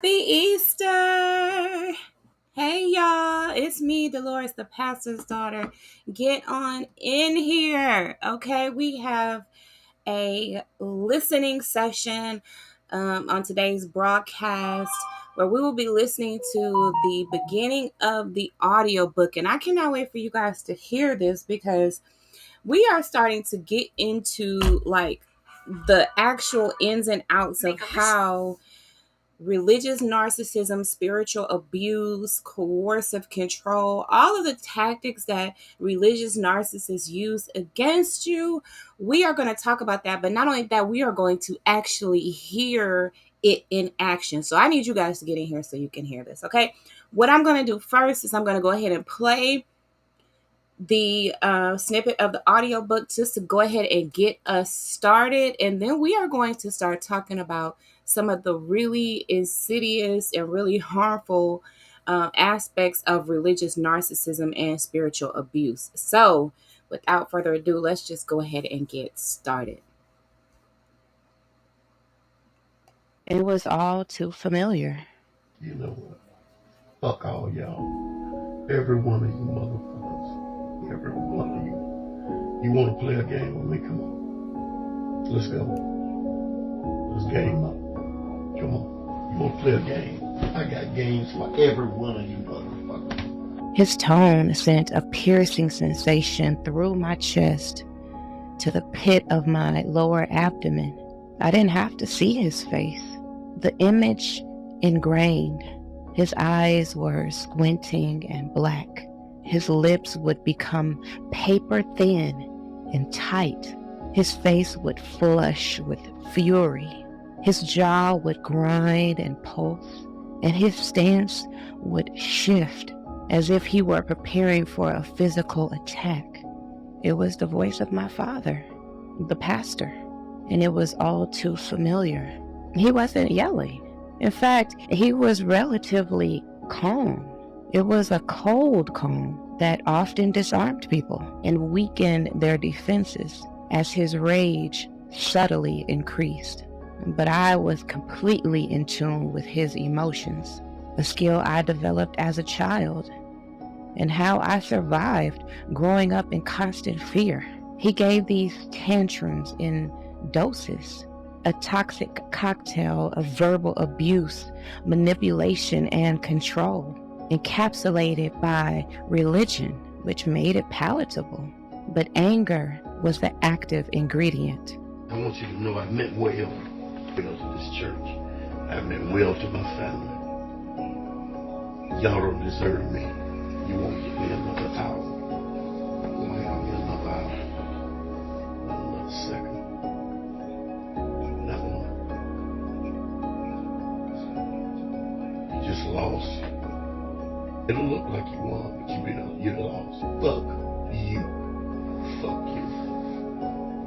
Happy Easter! Hey y'all, it's me, Dolores, the pastor's daughter. Get on in here. Okay, we have a listening session on today's broadcast where we will be listening to the beginning of the audiobook. And I cannot wait for you guys to hear this because we are starting to get into like the actual ins and outs of how religious narcissism, spiritual abuse, coercive control, all of the tactics that religious narcissists use against you. We are going to talk about that. But not only that, we are going to actually hear it in action. So I need you guys to get in here so you can hear this. Okay. What I'm going to do first is I'm going to go ahead and play the snippet of the audiobook just to go ahead and get us started. And then we are going to start talking about some of the really insidious and really harmful aspects of religious narcissism and spiritual abuse. So without further ado, let's just go ahead and get started. It was all too familiar. You know what? Fuck all y'all. Every one of you motherfuckers. Every one of you. You want to play a game with me? Come on. Let's go. Let's game up. Come on. You want to play a game? I got games for every one of you motherfuckers. His tone sent a piercing sensation through my chest to the pit of my lower abdomen. I didn't have to see his face. The image ingrained. His eyes were squinting and black. His lips would become paper thin and tight. His face would flush with fury. His jaw would grind and pulse, and his stance would shift as if he were preparing for a physical attack. It was the voice of my father, the pastor, and it was all too familiar. He wasn't yelling. In fact, he was relatively calm. It was a cold calm that often disarmed people and weakened their defenses as his rage subtly increased. But I was completely in tune with his emotions, a skill I developed as a child, and how I survived growing up in constant fear. He gave these tantrums in doses, a toxic cocktail of verbal abuse, manipulation, and control, encapsulated by religion, which made it palatable. But anger was the active ingredient. I want you to know I meant well to this church. I meant well to my family. Y'all don't deserve me. You won't get me another hour. You won't have me another hour. Not another second. Not one. You just lost. It'll look like you won, but you lost. Fuck you. Fuck you.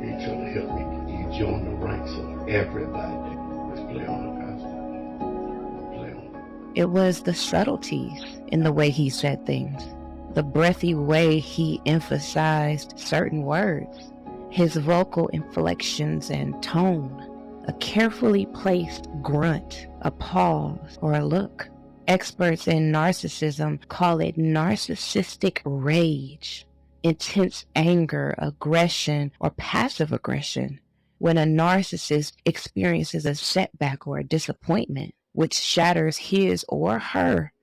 You ain't trying to help me. You join the ranks of everybody. Let's play on it, Pastor. Play on it. It was the subtleties in the way he said things, the breathy way he emphasized certain words, his vocal inflections and tone, a carefully placed grunt, a pause, or a look. Experts in narcissism call it narcissistic rage, intense anger, aggression, or passive aggression. When a narcissist experiences a setback or a disappointment, which shatters his or her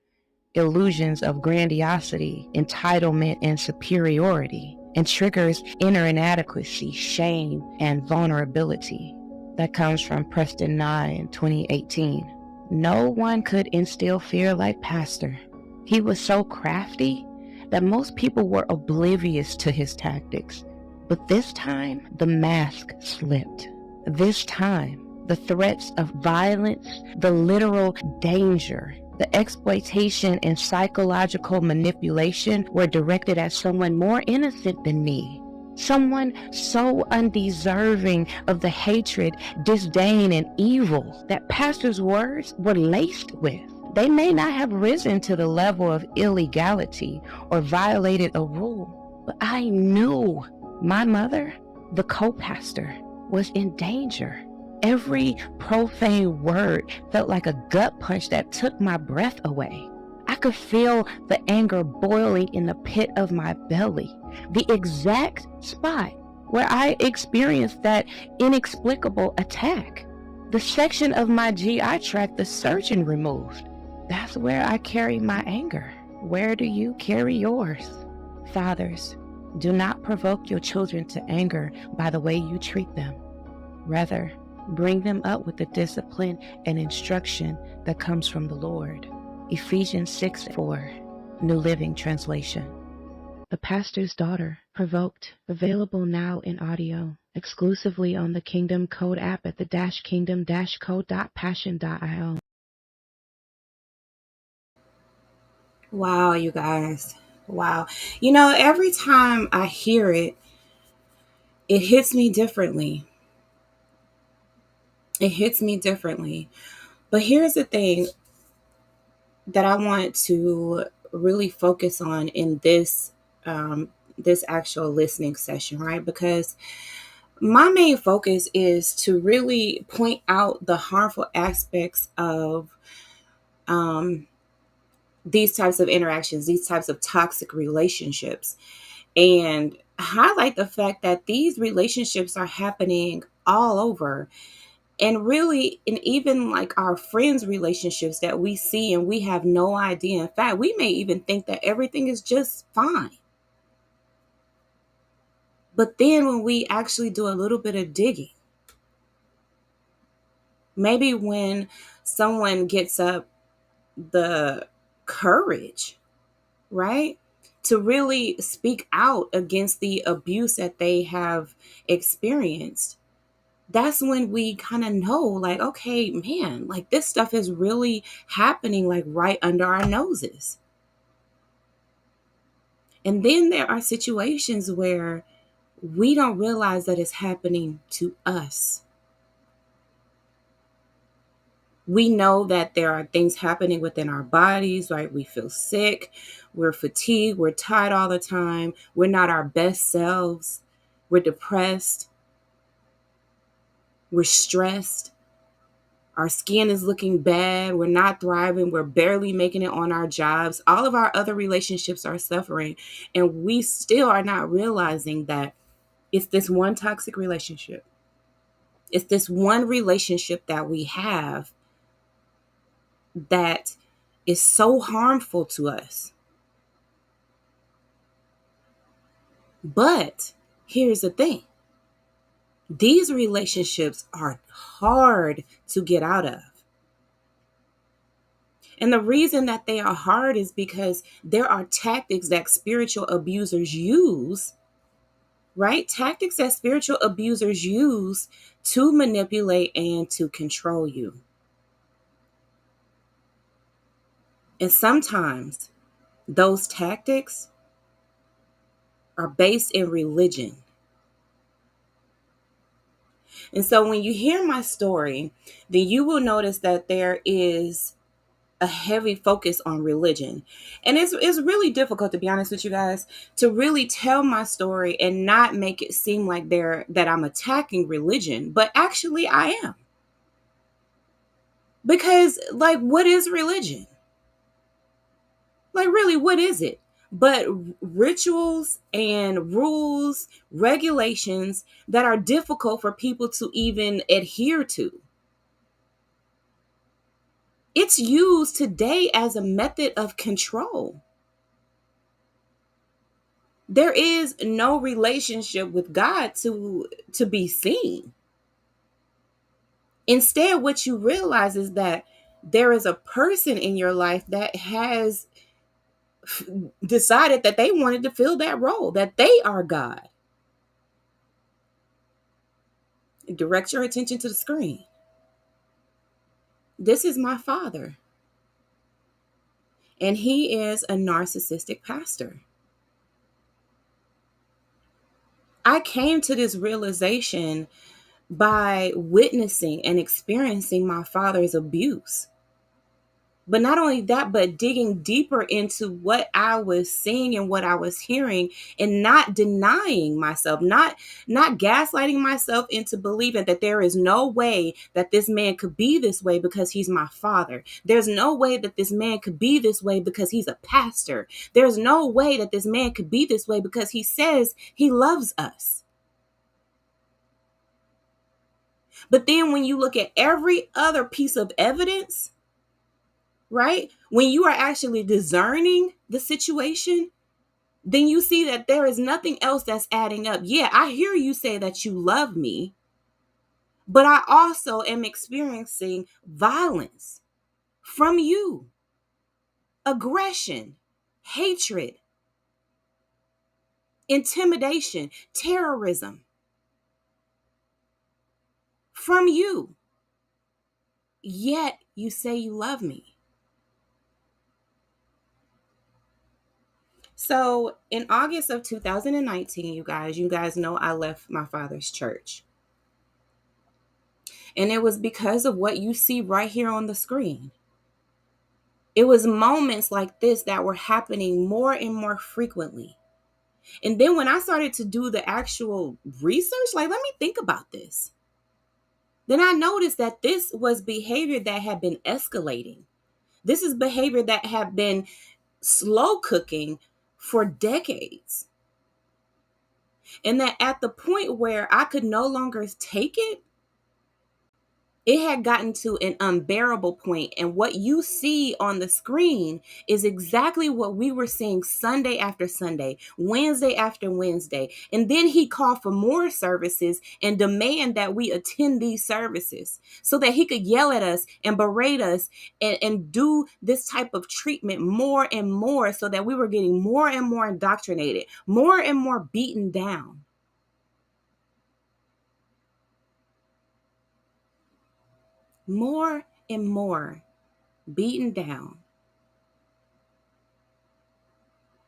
illusions of grandiosity, entitlement, and superiority, and triggers inner inadequacy, shame, and vulnerability. That comes from Preston Nye in 2018. No one could instill fear like Pastor. He was so crafty that most people were oblivious to his tactics. But this time, the mask slipped. This time, the threats of violence, the literal danger, the exploitation and psychological manipulation were directed at someone more innocent than me. Someone so undeserving of the hatred, disdain, and evil that Pastor's words were laced with. They may not have risen to the level of illegality or violated a rule, but I knew my mother, the co-pastor, was in danger. Every profane word felt like a gut punch that took my breath away. I could feel the anger boiling in the pit of my belly, the exact spot where I experienced that inexplicable attack. The section of my GI tract the surgeon removed. That's where I carry my anger. Where do you carry yours? Fathers, do not provoke your children to anger by the way you treat them. Rather, bring them up with the discipline and instruction that comes from the Lord. Ephesians 6:4, New Living Translation. The Pastor's Daughter, Provoked, available now in audio, exclusively on the Kingdom Code app at the kingdom-code.passion.io. Wow, you guys. Wow. You know, every time I hear it, it hits me differently. It hits me differently. But here's the thing that I want to really focus on in this actual listening session, right? Because my main focus is to really point out the harmful aspects of these types of interactions, these types of toxic relationships, and highlight the fact that these relationships are happening all over. And really, and even like our friends' relationships that we see and we have no idea. In fact, we may even think that everything is just fine. But then when we actually do a little bit of digging, maybe when someone gets up the courage, right, to really speak out against the abuse that they have experienced, that's when we kind of know, like, okay, man, like this stuff is really happening like right under our noses. And then there are situations where we don't realize that it's happening to us. We know that there are things happening within our bodies, right? We feel sick, we're fatigued, we're tired all the time, we're not our best selves, we're depressed, we're stressed. Our skin is looking bad. We're not thriving. We're barely making it on our jobs. All of our other relationships are suffering. And we still are not realizing that it's this one toxic relationship. It's this one relationship that we have that is so harmful to us. But here's the thing. These relationships are hard to get out of. And the reason that they are hard is because there are tactics that spiritual abusers use, right? Tactics that spiritual abusers use to manipulate and to control you. And sometimes those tactics are based in religion. And so when you hear my story, then you will notice that there is a heavy focus on religion. And it's really difficult, to be honest with you guys, to really tell my story and not make it seem like that I'm attacking religion, but actually I am. Because like, what is religion? Like, really, what is it? But rituals and rules, regulations that are difficult for people to even adhere to. It's used today as a method of control. There is no relationship with God to be seen. Instead, what you realize is that there is a person in your life that has decided that they wanted to fill that role, that they are God. Direct your attention to the screen. This is my father, and he is a narcissistic pastor. I came to this realization by witnessing and experiencing my father's abuse. But not only that, but digging deeper into what I was seeing and what I was hearing, and not denying myself, not gaslighting myself into believing that there is no way that this man could be this way because he's my father. There's no way that this man could be this way because he's a pastor. There's no way that this man could be this way because he says he loves us. But then when you look at every other piece of evidence, right? When you are actually discerning the situation, then you see that there is nothing else that's adding up. Yeah, I hear you say that you love me, but I also am experiencing violence from you, aggression, hatred, intimidation, terrorism from you. Yet you say you love me. So in August of 2019, you guys know I left my father's church. And it was because of what you see right here on the screen. It was moments like this that were happening more and more frequently. And then when I started to do the actual research, like, let me think about this. Then I noticed that this was behavior that had been escalating. This is behavior that had been slow cooking for decades. And that at the point where I could no longer take it, it had gotten to an unbearable point. And what you see on the screen is exactly what we were seeing Sunday after Sunday, Wednesday after Wednesday. And then he called for more services and demand that we attend these services so that he could yell at us and berate us and do this type of treatment more and more, so that we were getting more and more indoctrinated, more and more beaten down. More and more beaten down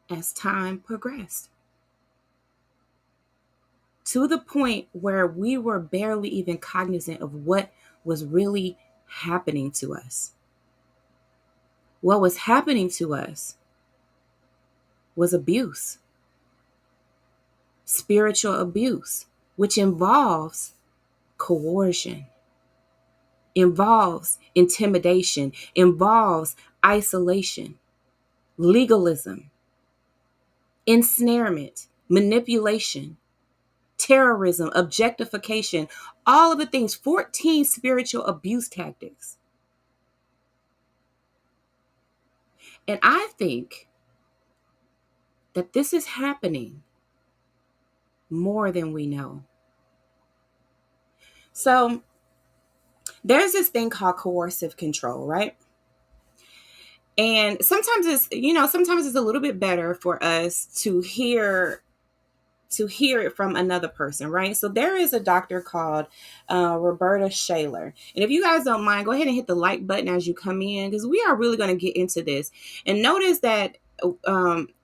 as time progressed, to the point where we were barely even cognizant of what was really happening to us. What was happening to us was abuse, spiritual abuse, which involves coercion, involves intimidation, involves isolation, legalism, ensnarement, manipulation, terrorism, objectification, all of the things, 14 spiritual abuse tactics. And I think that this is happening more than we know. So there's this thing called coercive control, right? And sometimes it's a little bit better for us to hear it from another person, right? So there is a doctor called Rhoberta Shaler. And if you guys don't mind, go ahead and hit the like button as you come in, because we are really going to get into this. And notice that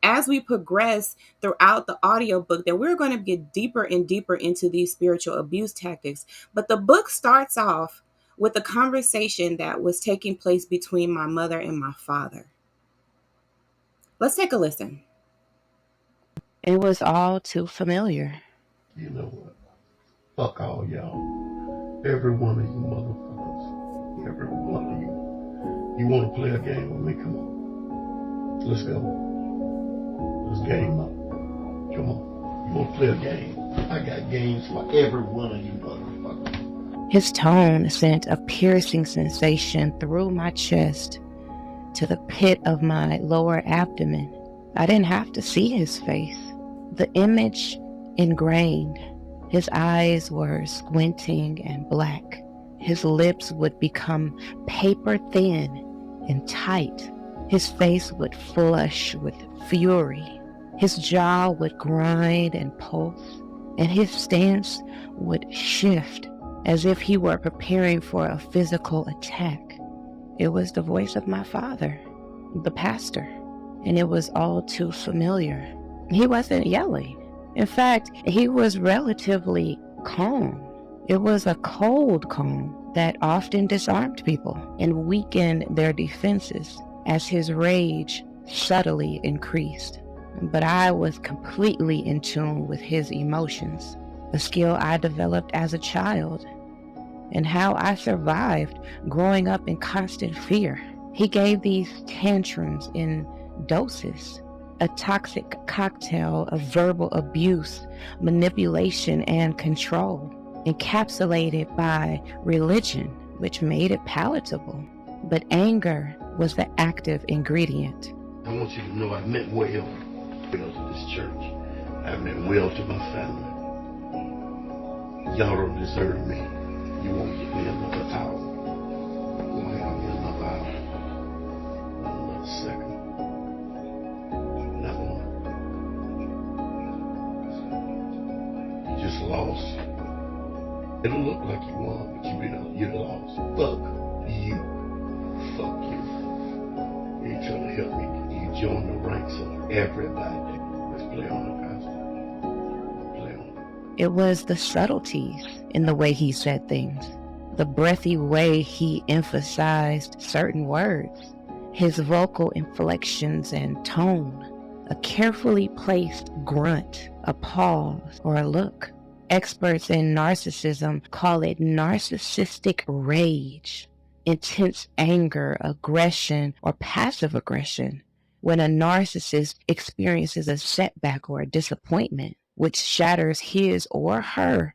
as we progress throughout the audiobook, that we're going to get deeper and deeper into these spiritual abuse tactics. But the book starts off with a conversation that was taking place between my mother and my father. Let's take a listen. It was all too familiar. You know what? Fuck all y'all. Every one of you motherfuckers. Every one of you. You want to play a game with me? Come on. Let's go. Let's game up. Come on. You want to play a game? I got games for every one of you motherfuckers. His tone sent a piercing sensation through my chest to the pit of my lower abdomen. I didn't have to see his face. The image ingrained. His eyes were squinting and black. His lips would become paper thin and tight. His face would flush with fury. His jaw would grind and pulse, and his stance would shift as if he were preparing for a physical attack. It was the voice of my father, the pastor, and it was all too familiar. He wasn't yelling. In fact, he was relatively calm. It was a cold calm that often disarmed people and weakened their defenses as his rage subtly increased. But I was completely in tune with his emotions, a skill I developed as a child, and how I survived growing up in constant fear. He gave these tantrums in doses, a toxic cocktail of verbal abuse, manipulation, and control, encapsulated by religion, which made it palatable. But anger was the active ingredient. I want you to know I meant well to this church. I meant well to my family. Y'all don't deserve me. You won't get me another hour. You won't have me another hour. Not another second. Not one. You just lost. It'll look like you won, but you lost. Fuck you. Fuck you. You ain't trying to help me. You join the ranks of everybody. Let's play on it, Pastor. Play on it. It was the subtleties in the way he said things, the breathy way he emphasized certain words, his vocal inflections and tone, a carefully placed grunt, a pause, or a look. Experts in narcissism call it narcissistic rage, intense anger, aggression, or passive aggression. When a narcissist experiences a setback or a disappointment, which shatters his or her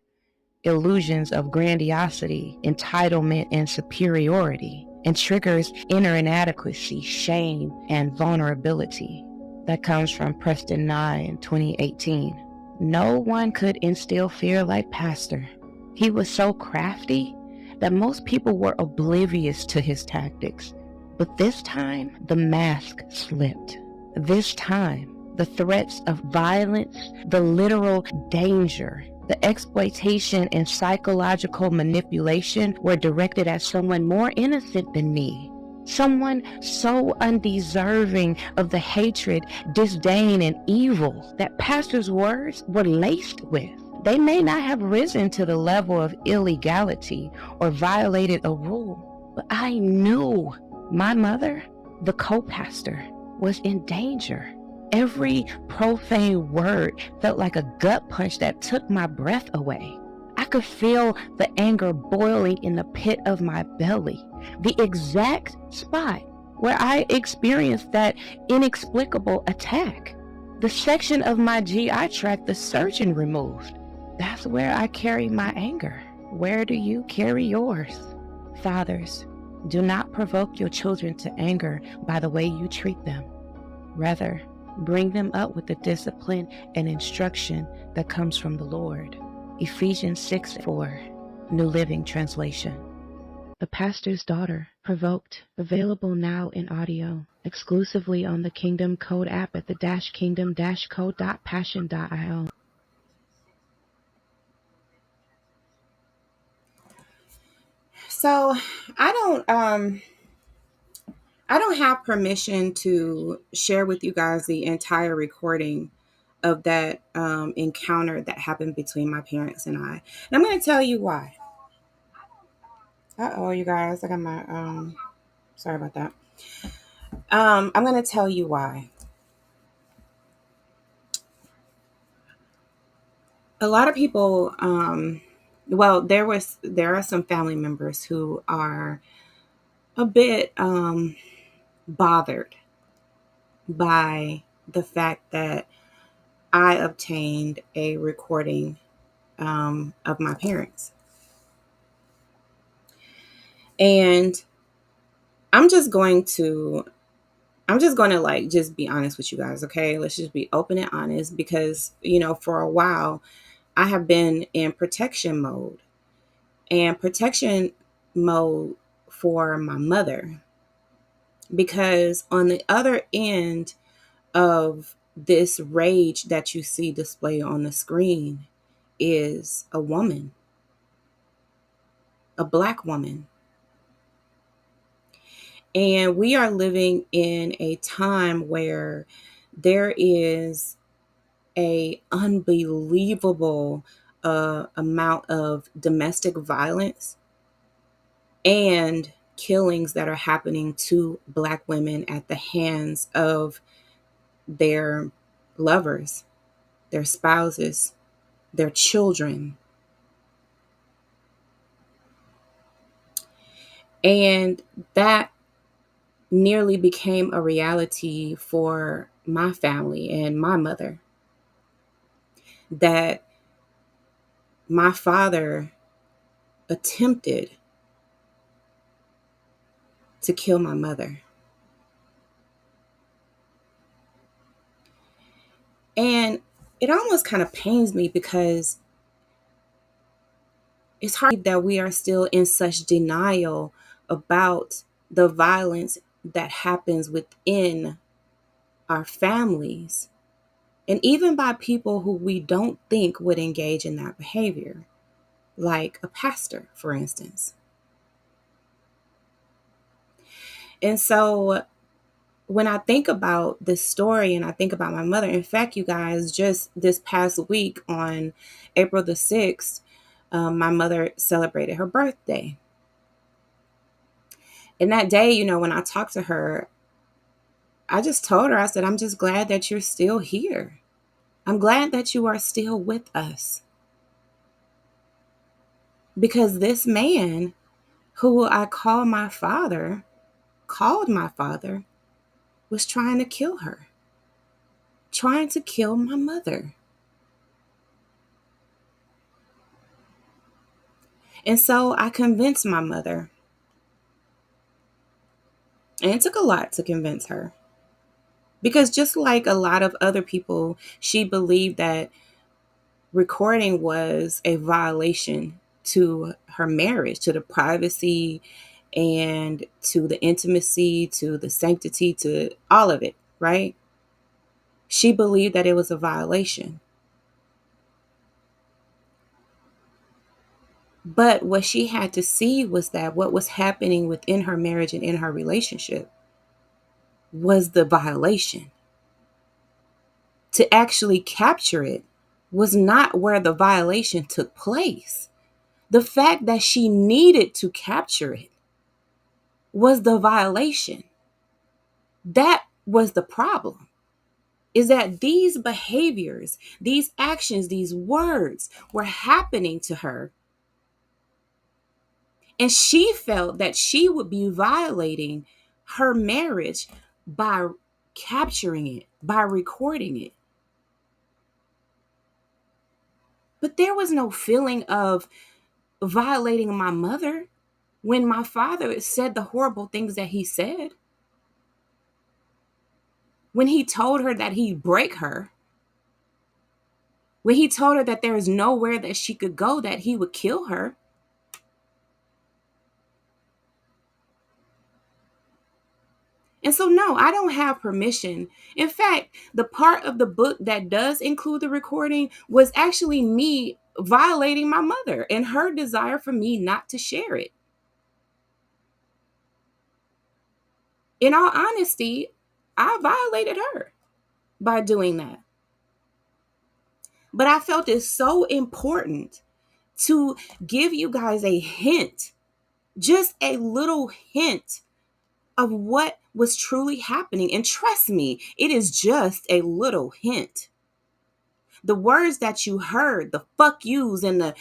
illusions of grandiosity, entitlement, and superiority, and triggers inner inadequacy, shame, and vulnerability. That comes from Preston Nye in 2018. No one could instill fear like Pastor. He was so crafty that most people were oblivious to his tactics. But this time, the mask slipped. This time, the threats of violence, the literal danger, the exploitation and psychological manipulation were directed at someone more innocent than me. Someone so undeserving of the hatred, disdain, and evil that Pastor's words were laced with. They may not have risen to the level of illegality or violated a rule, but I knew my mother, the co-pastor, was in danger. Every profane word felt like a gut punch that took my breath away. I could feel the anger boiling in the pit of my belly, the exact spot where I experienced that inexplicable attack. The section of my GI tract the surgeon removed. That's where I carry my anger. Where do you carry yours? Fathers, do not provoke your children to anger by the way you treat them. Rather, bring them up with the discipline and instruction that comes from the Lord. Ephesians 6:4, New Living Translation. The Pastor's Daughter, Provoked, available now in audio, exclusively on the Kingdom Code app at the -kingdom-code.passion.io. So I don't have permission to share with you guys the entire recording of that encounter that happened between my parents and I. And I'm going to tell you why. You guys, I got my, sorry about that. I'm going to tell you why. A lot of people, there are some family members who are a bit bothered by the fact that I obtained a recording of my parents. And I'm just going to like just be honest with you guys, okay? Let's just be open and honest because, for a while I have been in protection mode for my mother, because on the other end of this rage that you see displayed on the screen is a woman, a Black woman. And we are living in a time where there is a unbelievable amount of domestic violence and killings that are happening to Black women at the hands of their lovers, their spouses, their children. And that nearly became a reality for my family and my mother. That my father attempted to kill my mother. And it almost kind of pains me because it's hard that we are still in such denial about the violence that happens within our families, and even by people who we don't think would engage in that behavior, like a pastor, for instance. And so when I think about this story and I think about my mother, in fact, you guys, just this past week on April the 6th, my mother celebrated her birthday. And that day, when I talked to her, I just told her, I said, I'm just glad that you're still here. I'm glad that you are still with us. Because this man who I called my father, was trying to kill her, trying to kill my mother. And so I convinced my mother. And it took a lot to convince her. Because just like a lot of other people, she believed that recording was a violation to her marriage, to the privacy and to the intimacy, to the sanctity, to all of it, right? She believed that it was a violation. But what she had to see was that what was happening within her marriage and in her relationship was the violation. To actually capture it was not where the violation took place. The fact that she needed to capture it was the violation. That was the problem. Is that these behaviors, these actions, these words were happening to her. And she felt that she would be violating her marriage by capturing it, by recording it. But there was no feeling of violating my mother when my father said the horrible things that he said. When he told her that he'd break her. When he told her that there is nowhere that she could go, that he would kill her. And so, no, I don't have permission. In fact, the part of the book that does include the recording was actually me violating my mother and her desire for me not to share it. In all honesty, I violated her by doing that. But I felt it so important to give you guys a hint, just a little hint of what was truly happening. And trust me, it is just a little hint. The words that you heard, the fuck yous and the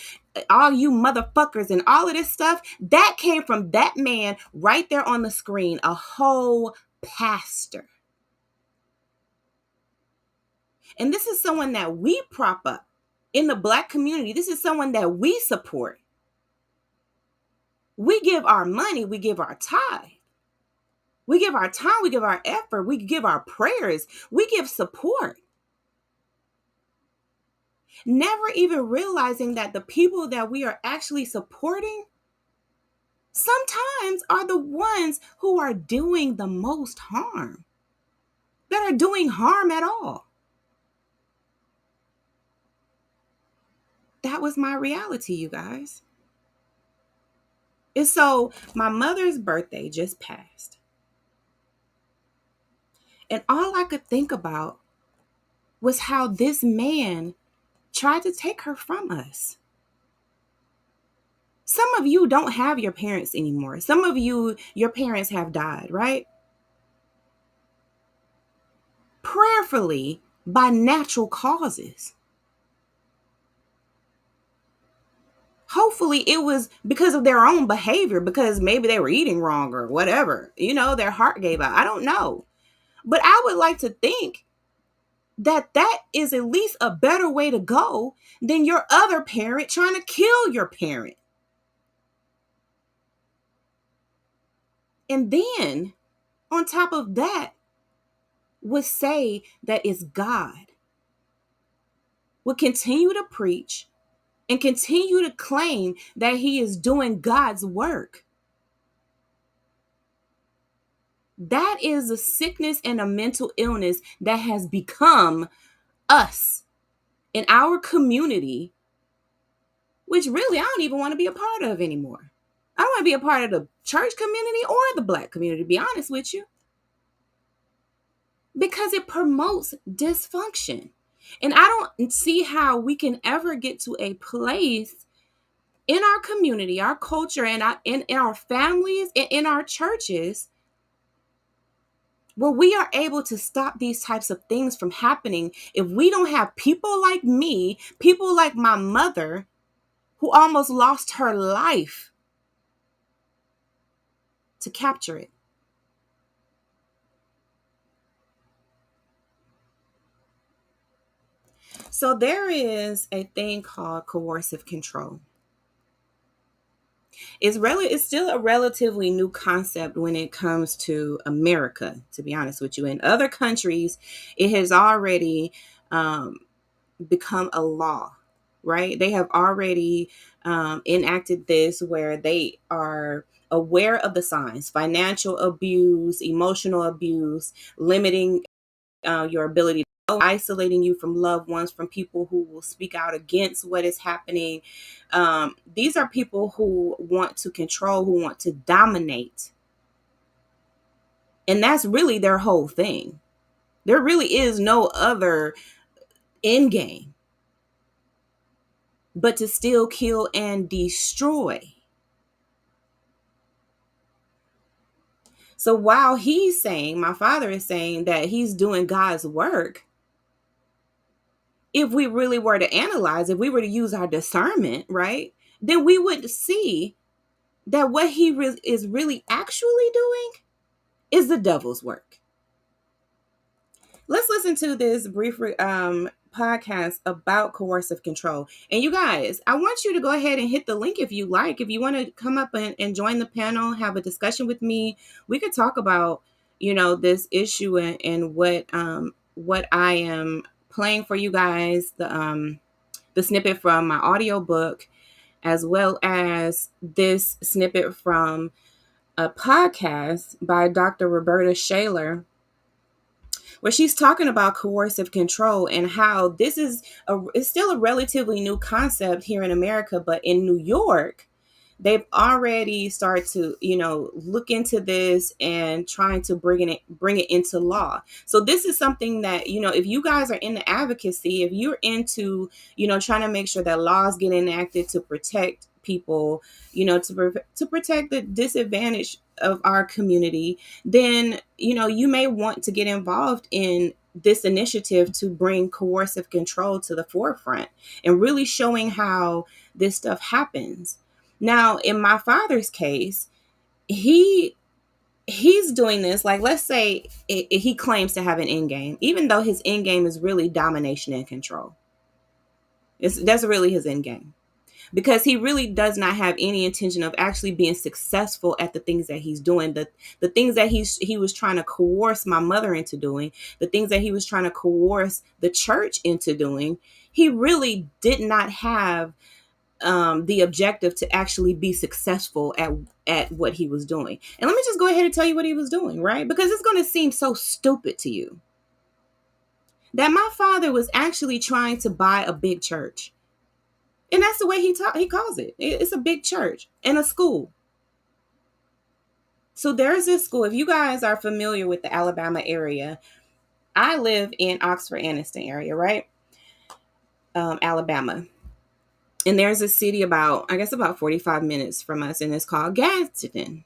all you motherfuckers and all of this stuff, that came from that man right there on the screen, a whole pastor. And this is someone that we prop up in the Black community. This is someone that we support. We give our money, we give our time. We give our time, we give our effort, we give our prayers, we give support. Never even realizing that the people that we are actually supporting sometimes are the ones who are doing the most harm, that are doing harm at all. That was my reality, you guys. And so my mother's birthday just passed. And all I could think about was how this man tried to take her from us. Some of you don't have your parents anymore. Some of you, your parents have died, right? Prayerfully by natural causes. Hopefully it was because of their own behavior, because maybe they were eating wrong or whatever. Their heart gave out. I don't know. But I would like to think that is at least a better way to go than your other parent trying to kill your parent. And then on top of that, would say that it's God, would continue to preach and continue to claim that he is doing God's work. That is a sickness and a mental illness that has become us in our community, which really I don't even want to be a part of anymore. I don't want to be a part of the church community or the Black community, to be honest with you, because it promotes dysfunction. And I don't see how we can ever get to a place in our community, our culture, and in our families, in our churches, where we are able to stop these types of things from happening if we don't have people like me, people like my mother, who almost lost her life to capture it. So there is a thing called coercive control. It's still a relatively new concept when it comes to America, to be honest with you. In other countries, it has already become a law, right? They have already enacted this, where they are aware of the signs: financial abuse, emotional abuse, limiting your ability to isolating you from loved ones, from people who will speak out against what is happening. These are people who want to control, who want to dominate. And that's really their whole thing. There really is no other end game but to steal, kill, and destroy. So while my father is saying that he's doing God's work, if we really were to analyze, if we were to use our discernment, right, then we would see that what he is really actually doing is the devil's work. Let's listen to this brief podcast about coercive control. And you guys, I want you to go ahead and hit the link if you like. If you want to come up and join the panel, have a discussion with me, we could talk about, this issue and what I am playing for you guys, the snippet from my audiobook, as well as this snippet from a podcast by Dr. Rhoberta Shaler, where she's talking about coercive control and how this is it's still a relatively new concept here in America, but in New York, they've already started to, look into this and trying to bring it into law. So this is something that, if you guys are in the advocacy, if you're into, trying to make sure that laws get enacted to protect people, to protect the disadvantaged of our community, then, you may want to get involved in this initiative to bring coercive control to the forefront and really showing how this stuff happens. Now, in my father's case, he's doing this, like, let's say he claims to have an end game, even though his end game is really domination and control. That's really his end game, because he really does not have any intention of actually being successful at the things that he's doing, the things that he was trying to coerce my mother into doing, the things that he was trying to coerce the church into doing. He really did not have the objective to actually be successful at what he was doing. And let me just go ahead and tell you what he was doing, right? Because it's going to seem so stupid to you that my father was actually trying to buy a big church. And that's the way he calls it. It's a big church and a school. So there's this school. If you guys are familiar with the Alabama area, I live in Oxford, Anniston area, right? Alabama. And there's a city about, I guess, about 45 minutes from us, and it's called Gadsden.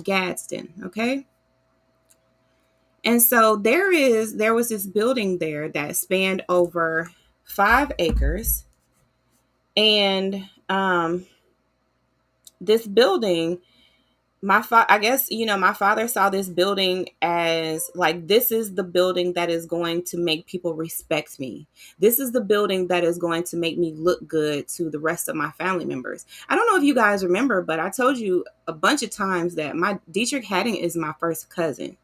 Gadsden, okay? And so there was this building there that spanned over 5 acres. And this building, I guess, my father saw this building as like, this is the building that is going to make people respect me. This is the building that is going to make me look good to the rest of my family members. I don't know if you guys remember, but I told you a bunch of times that my Dietrich Haddon is my first cousin,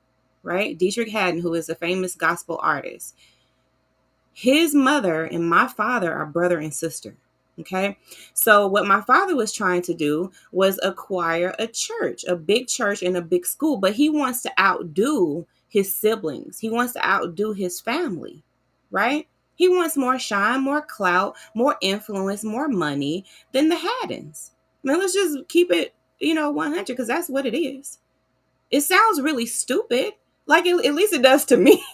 right? Dietrich Haddon, who is a famous gospel artist. His mother and my father are brother and sister. Okay. So what my father was trying to do was acquire a church, a big church and a big school, but he wants to outdo his siblings. He wants to outdo his family, right? He wants more shine, more clout, more influence, more money than the Haddons. I mean, let's just keep it, 100, because that's what it is. It sounds really stupid. Like, at least it does to me.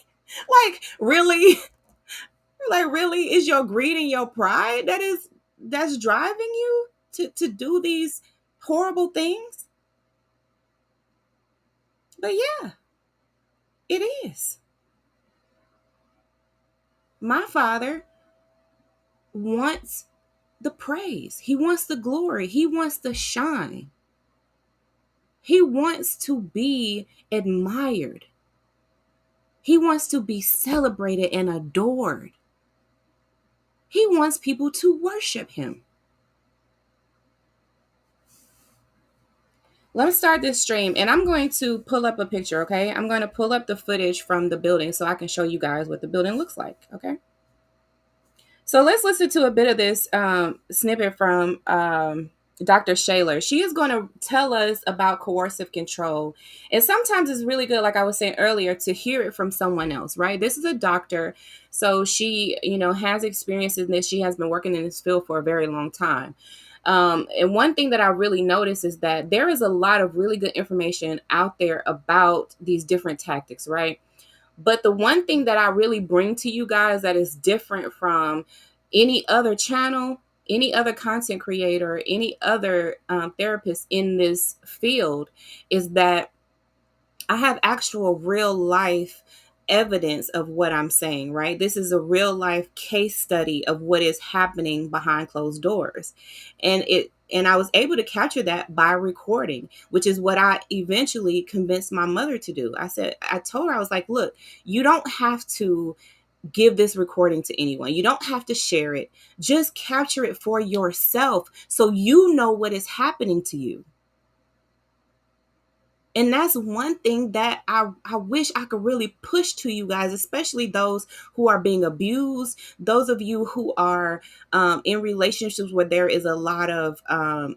Like, really? Like, really, is your greed and your pride that's driving you to do these horrible things? But yeah, it is. My father wants the praise. He wants the glory. He wants the shine. He wants to be admired. He wants to be celebrated and adored. He wants people to worship him. Let's start this stream, and I'm going to pull up a picture, okay? I'm going to pull up the footage from the building so I can show you guys what the building looks like, okay? So let's listen to a bit of this snippet from Dr. Shaler. She is going to tell us about coercive control. And sometimes it's really good, like I was saying earlier, to hear it from someone else, right? This is a doctor, so she, has experience in this. She has been working in this field for a very long time. And one thing that I really noticed is that there is a lot of really good information out there about these different tactics, right? But the one thing that I really bring to you guys that is different from any other channel, any other content creator, any other therapist in this field is that I have actual real life evidence of what I'm saying, right? This is a real life case study of what is happening behind closed doors. And I was able to capture that by recording, which is what I eventually convinced my mother to do. I told her, I was like, look, you don't have to give this recording to anyone. You don't have to share it. Just capture it for yourself so you know what is happening to you. And that's one thing that I wish I could really push to you guys, especially those who are being abused, those of you who are in relationships where there is a lot of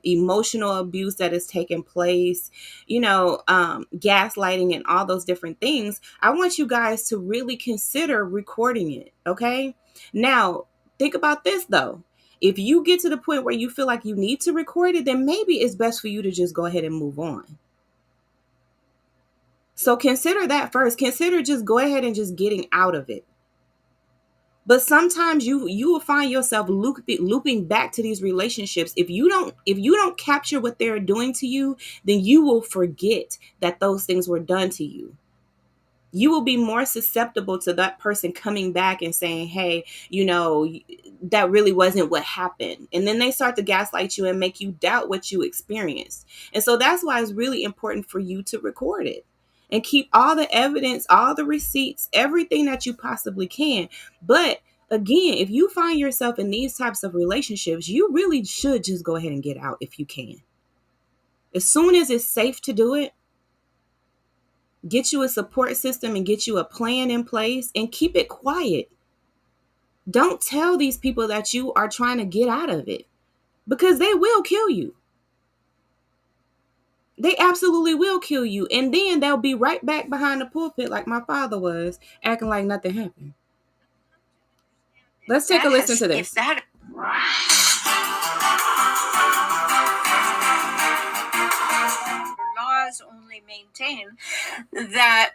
emotional abuse that is taking place, gaslighting and all those different things. I want you guys to really consider recording it, okay? Now, think about this, though. If you get to the point where you feel like you need to record it, then maybe it's best for you to just go ahead and move on. So consider that first. Consider just go ahead and just getting out of it. But sometimes you will find yourself looping back to these relationships. If you don't capture what they're doing to you, then you will forget that those things were done to you. You will be more susceptible to that person coming back and saying, hey, that really wasn't what happened. And then they start to gaslight you and make you doubt what you experienced. And so that's why it's really important for you to record it and keep all the evidence, all the receipts, everything that you possibly can. But again, if you find yourself in these types of relationships, you really should just go ahead and get out if you can. As soon as it's safe to do it, get you a support system and get you a plan in place and keep it quiet. Don't tell these people that you are trying to get out of it, because they will kill you. They absolutely will kill you. And then they'll be right back behind the pulpit like my father was, acting like nothing happened. Let's take a listen to this. Laws only maintain that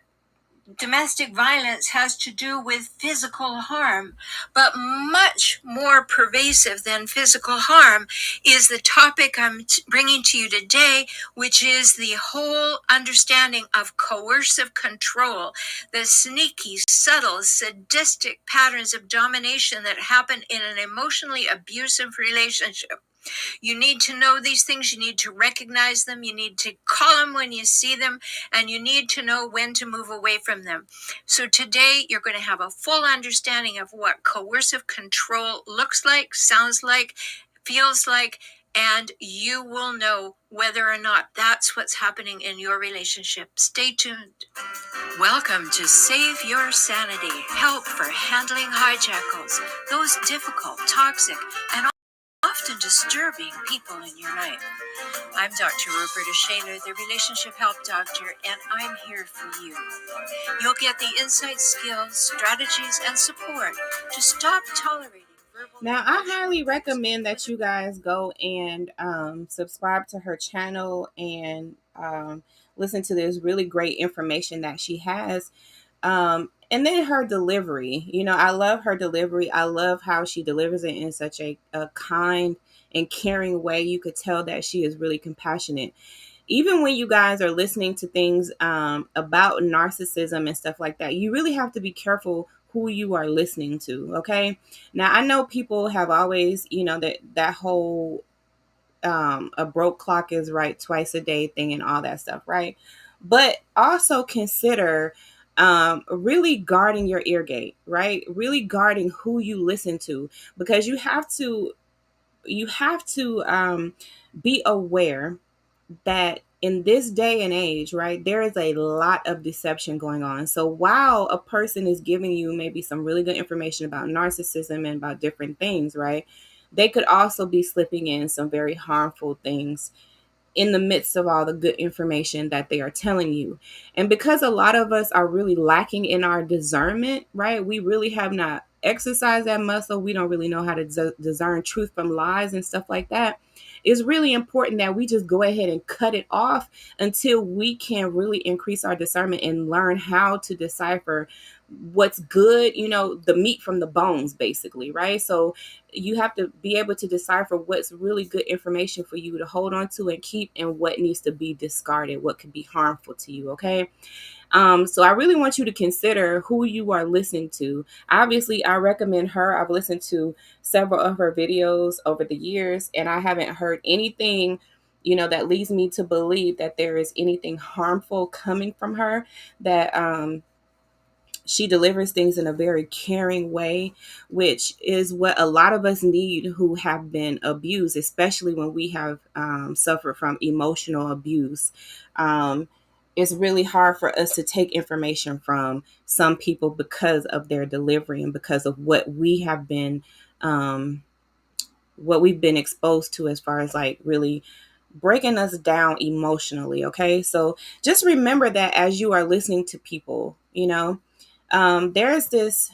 domestic violence has to do with physical harm, but much more pervasive than physical harm is the topic I'm bringing to you today, which is the whole understanding of coercive control, the sneaky, subtle, sadistic patterns of domination that happen in an emotionally abusive relationship. You need to know these things. You need to recognize them. You need to call them when you see them, and you need to know when to move away from them. So today you're going to have a full understanding of what coercive control looks like, sounds like, feels like, and you will know whether or not that's what's happening in your relationship. Stay tuned. Welcome to Save Your Sanity, help for handling hijackals, those difficult, toxic, and often disturbing people in your life. I'm Dr. Rhoberta Shaler, the Relationship Help Doctor, and I'm here for you. You'll get the insight, skills, strategies, and support to stop tolerating verbal. Now, I highly recommend that you guys go and subscribe to her channel and listen to this really great information that she has. And then her delivery, I love her delivery. I love how she delivers it in such a kind and caring way. You could tell that she is really compassionate. Even when you guys are listening to things about narcissism and stuff like that, you really have to be careful who you are listening to. Okay. Now, I know people have always, that whole a broke clock is right twice a day thing and all that stuff, right? But also consider really guarding your ear gate, right? Really guarding who you listen to, because you have to be aware that in this day and age, right, there is a lot of deception going on. So while a person is giving you maybe some really good information about narcissism and about different things, right, they could also be slipping in some very harmful things in the midst of all the good information that they are telling you. And because a lot of us are really lacking in our discernment, right? We really have not exercised that muscle. We don't really know how to discern truth from lies and stuff like that. It's really important that we just go ahead and cut it off until we can really increase our discernment and learn how to decipher what's good, the meat from the bones, basically, right? So you have to be able to decipher what's really good information for you to hold on to and keep, and what needs to be discarded, what could be harmful to you. Okay. So I really want you to consider who you are listening to. Obviously, I recommend her. I've listened to several of her videos over the years, and I haven't heard anything, that leads me to believe that there is anything harmful coming from her. That she delivers things in a very caring way, which is what a lot of us need who have been abused, especially when we have suffered from emotional abuse. It's really hard for us to take information from some people because of their delivery and because of what we have been, what we've been exposed to, as far as like really breaking us down emotionally. Okay. So just remember that as you are listening to people, there's this,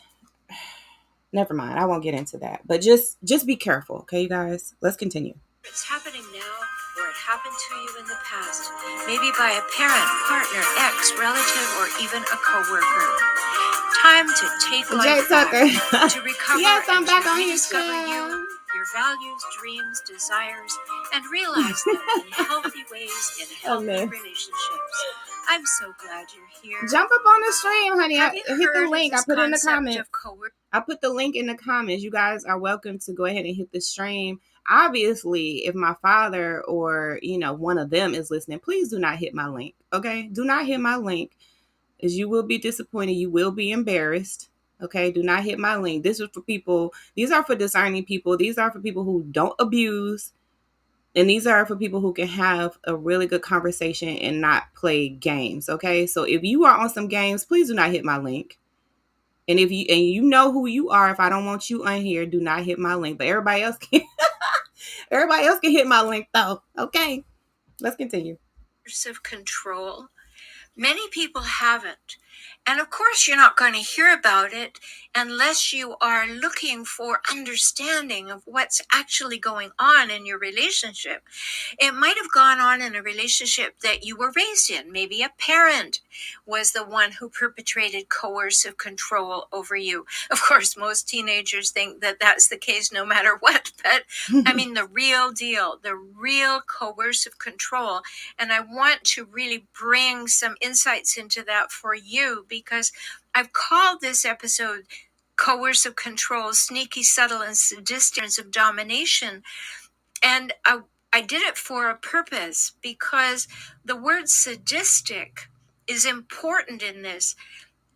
never mind, I won't get into that, but just be careful. Okay, you guys, let's continue. It's happening now, or it happened to you in the past, maybe by a parent, partner, ex, relative, or even a coworker. Time to take life back, to recover yes, I'm and back to on here, rediscover you, your values, dreams, desires, and realize them in healthy ways in healthy relationships. I'm so glad you're here. Jump up on the stream, honey. Hit the link. I put it in the comments. I put the link in the comments. You guys are welcome to go ahead and hit the stream. Obviously, if my father or, one of them is listening, please do not hit my link. Okay? Do not hit my link, as you will be disappointed. You will be embarrassed. Okay? Do not hit my link. This is for people. These are for discerning people. These are for people who don't abuse. And these are for people who can have a really good conversation and not play games. Okay? So if you are on some games, please do not hit my link. And if you know who you are, if I don't want you on here, do not hit my link. But everybody else can hit my link though. Okay. Let's continue. Of control. Many people haven't. And of course, you're not going to hear about it unless you are looking for understanding of what's actually going on in your relationship. It might have gone on in a relationship that you were raised in. Maybe a parent was the one who perpetrated coercive control over you. Of course, most teenagers think that that's the case no matter what, but I mean the real deal, the real coercive control. And I want to really bring some insights into that for you, because I've called this episode Coercive Control, Sneaky, Subtle, and Sadistic of Domination. And I did it for a purpose, because the word sadistic is important in this.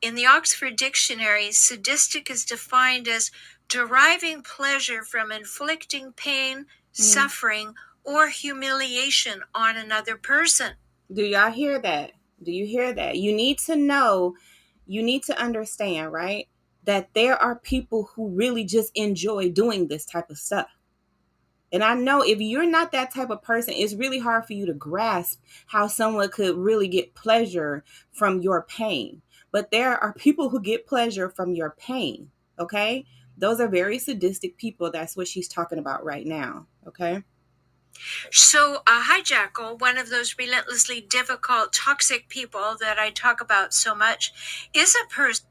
In the Oxford Dictionary, sadistic is defined as deriving pleasure from inflicting pain, suffering, or humiliation on another person. Do y'all hear that? Do you hear that? You need to know, you need to understand, right? That there are people who really just enjoy doing this type of stuff. And I know if you're not that type of person, it's really hard for you to grasp how someone could really get pleasure from your pain. But there are people who get pleasure from your pain, okay? Those are very sadistic people. That's what she's talking about right now, okay? So a hijackal, one of those relentlessly difficult, toxic people that I talk about so much, is a person.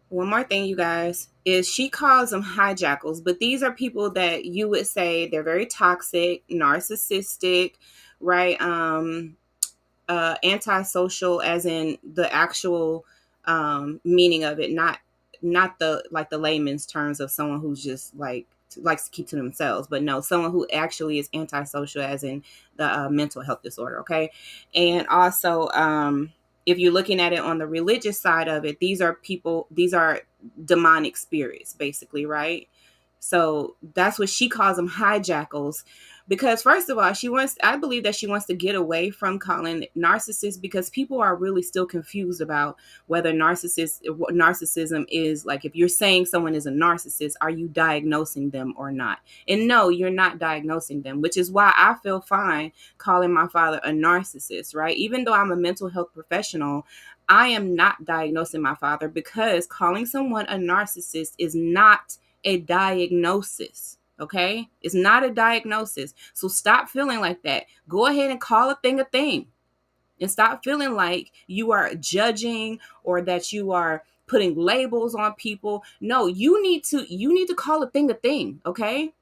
One more thing, you guys, is she calls them hijackals, but these are people that you would say they're very toxic, narcissistic, right? Antisocial, as in the actual meaning of it, not the like the layman's terms of someone who's just like likes to keep to themselves, but no, someone who actually is antisocial, as in the mental health disorder. Okay. And also, if you're looking at it on the religious side of it, these are people, these are demonic spirits, basically, right? So that's what she calls them, hijackals. Because first of all, I believe that she wants to get away from calling it narcissist, because people are really still confused about whether narcissism is like, if you're saying someone is a narcissist, are you diagnosing them or not? And no, you're not diagnosing them, which is why I feel fine calling my father a narcissist, right? Even though I'm a mental health professional, I am not diagnosing my father, because calling someone a narcissist is not a diagnosis. Okay? It's not a diagnosis. So stop feeling like that. Go ahead and call a thing a thing. And stop feeling like you are judging or that you are putting labels on people. No, you need to call a thing, okay?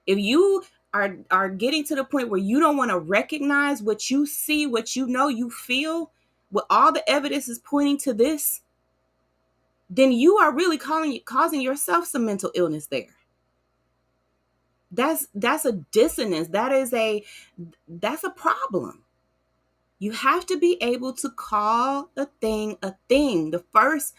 If you are getting to the point where you don't want to recognize what you see, what you know, you feel, what all the evidence is pointing to this, then you are really causing yourself some mental illness there. That's a dissonance. That's a problem. You have to be able to call a thing a thing. The first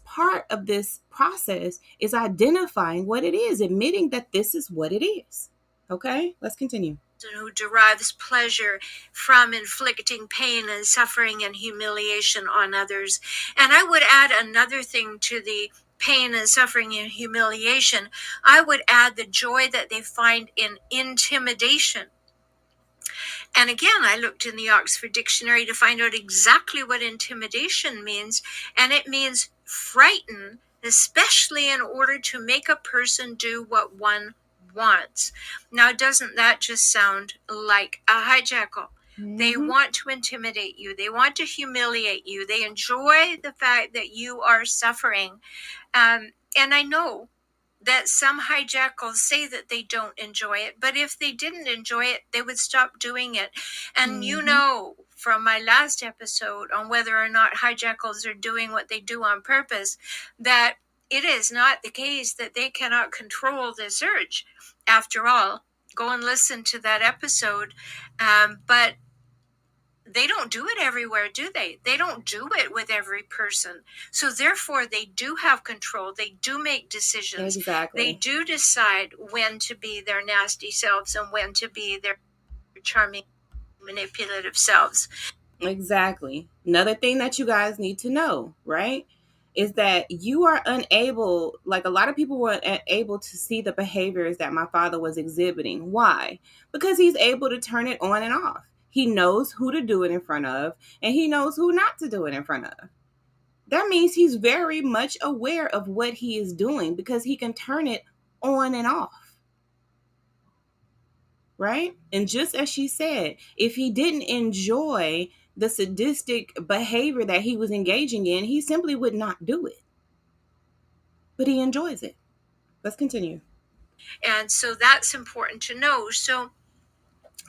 part of this process is identifying what it is, admitting that this is what it is. Okay, let's continue. Who derives pleasure from inflicting pain and suffering and humiliation on others. And I would add another thing to the pain and suffering and humiliation. I would add the joy that they find in intimidation. And again, I looked in the Oxford Dictionary to find out exactly what intimidation means. And it means frighten, especially in order to make a person do what one wants. Now, doesn't that just sound like a hijackal? Mm-hmm. They want to intimidate you. They want to humiliate you. They enjoy the fact that you are suffering. And I know that some hijackals say that they don't enjoy it, but if they didn't enjoy it, they would stop doing it. And you know from my last episode on whether or not hijackals are doing what they do on purpose, that it is not the case that they cannot control this urge. After all, go and listen to that episode. But they don't do it everywhere, do they? They don't do it with every person. So therefore, they do have control. They do make decisions. Exactly. They do decide when to be their nasty selves and when to be their charming, manipulative selves. Exactly. Another thing that you guys need to know, right, is that you are unable, like a lot of people were able to see the behaviors that my father was exhibiting. Why? Because he's able to turn it on and off. He knows who to do it in front of, and he knows who not to do it in front of. that means he's very much aware of what he is doing because he can turn it on and off. Right? And just as she said, if he didn't enjoy the sadistic behavior that he was engaging in, he simply would not do it. But he enjoys it. Let's continue. And so that's important to know. So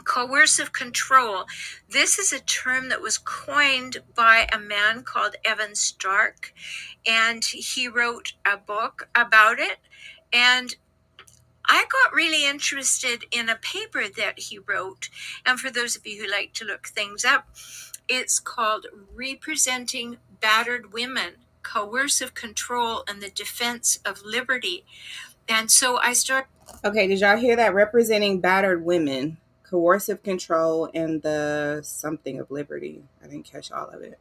coercive control, this is a term that was coined by a man called Evan Stark, and he wrote a book about it. And I got really interested in a paper that he wrote. And for those of you who like to look things up, it's called Representing Battered Women, Coercive Control and the Defense of Liberty. And so I started. Okay, did y'all hear that? Representing battered women, coercive control, and the something of liberty. I didn't catch all of it.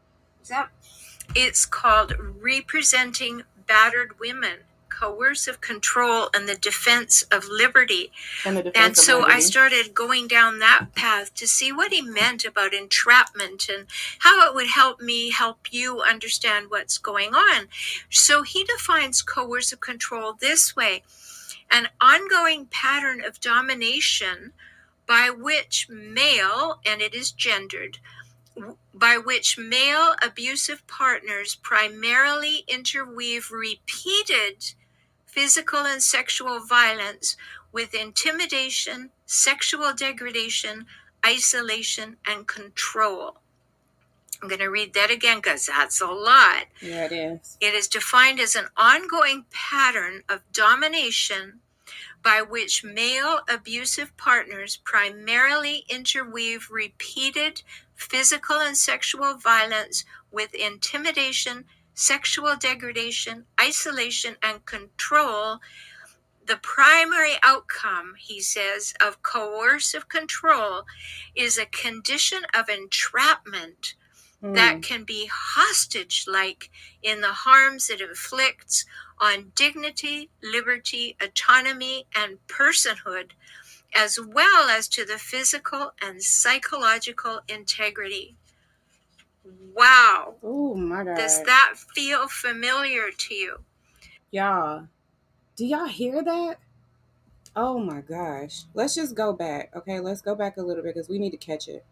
It's called Representing Battered Women, Coercive Control and the Defense of Liberty. And so I started going down that path to see what he meant about entrapment and how it would help me help you understand what's going on. So he defines coercive control this way: an ongoing pattern of domination by which male, and it is gendered, by which male abusive partners primarily interweave repeated physical and sexual violence with intimidation, sexual degradation, isolation, and control. I'm going to read that again because that's a lot. Yeah, it is. It is defined as an ongoing pattern of domination by which male abusive partners primarily interweave repeated physical and sexual violence with intimidation, sexual degradation, isolation, and control. The primary outcome, he says, of coercive control is a condition of entrapment that can be hostage-like in the harms it inflicts on dignity, liberty, autonomy, and personhood, as well as to the physical and psychological integrity. Wow. Oh my God. Does that feel familiar to you? Y'all, do y'all hear that? Oh my gosh. Let's just go back. Okay, let's go back a little bit because we need to catch it.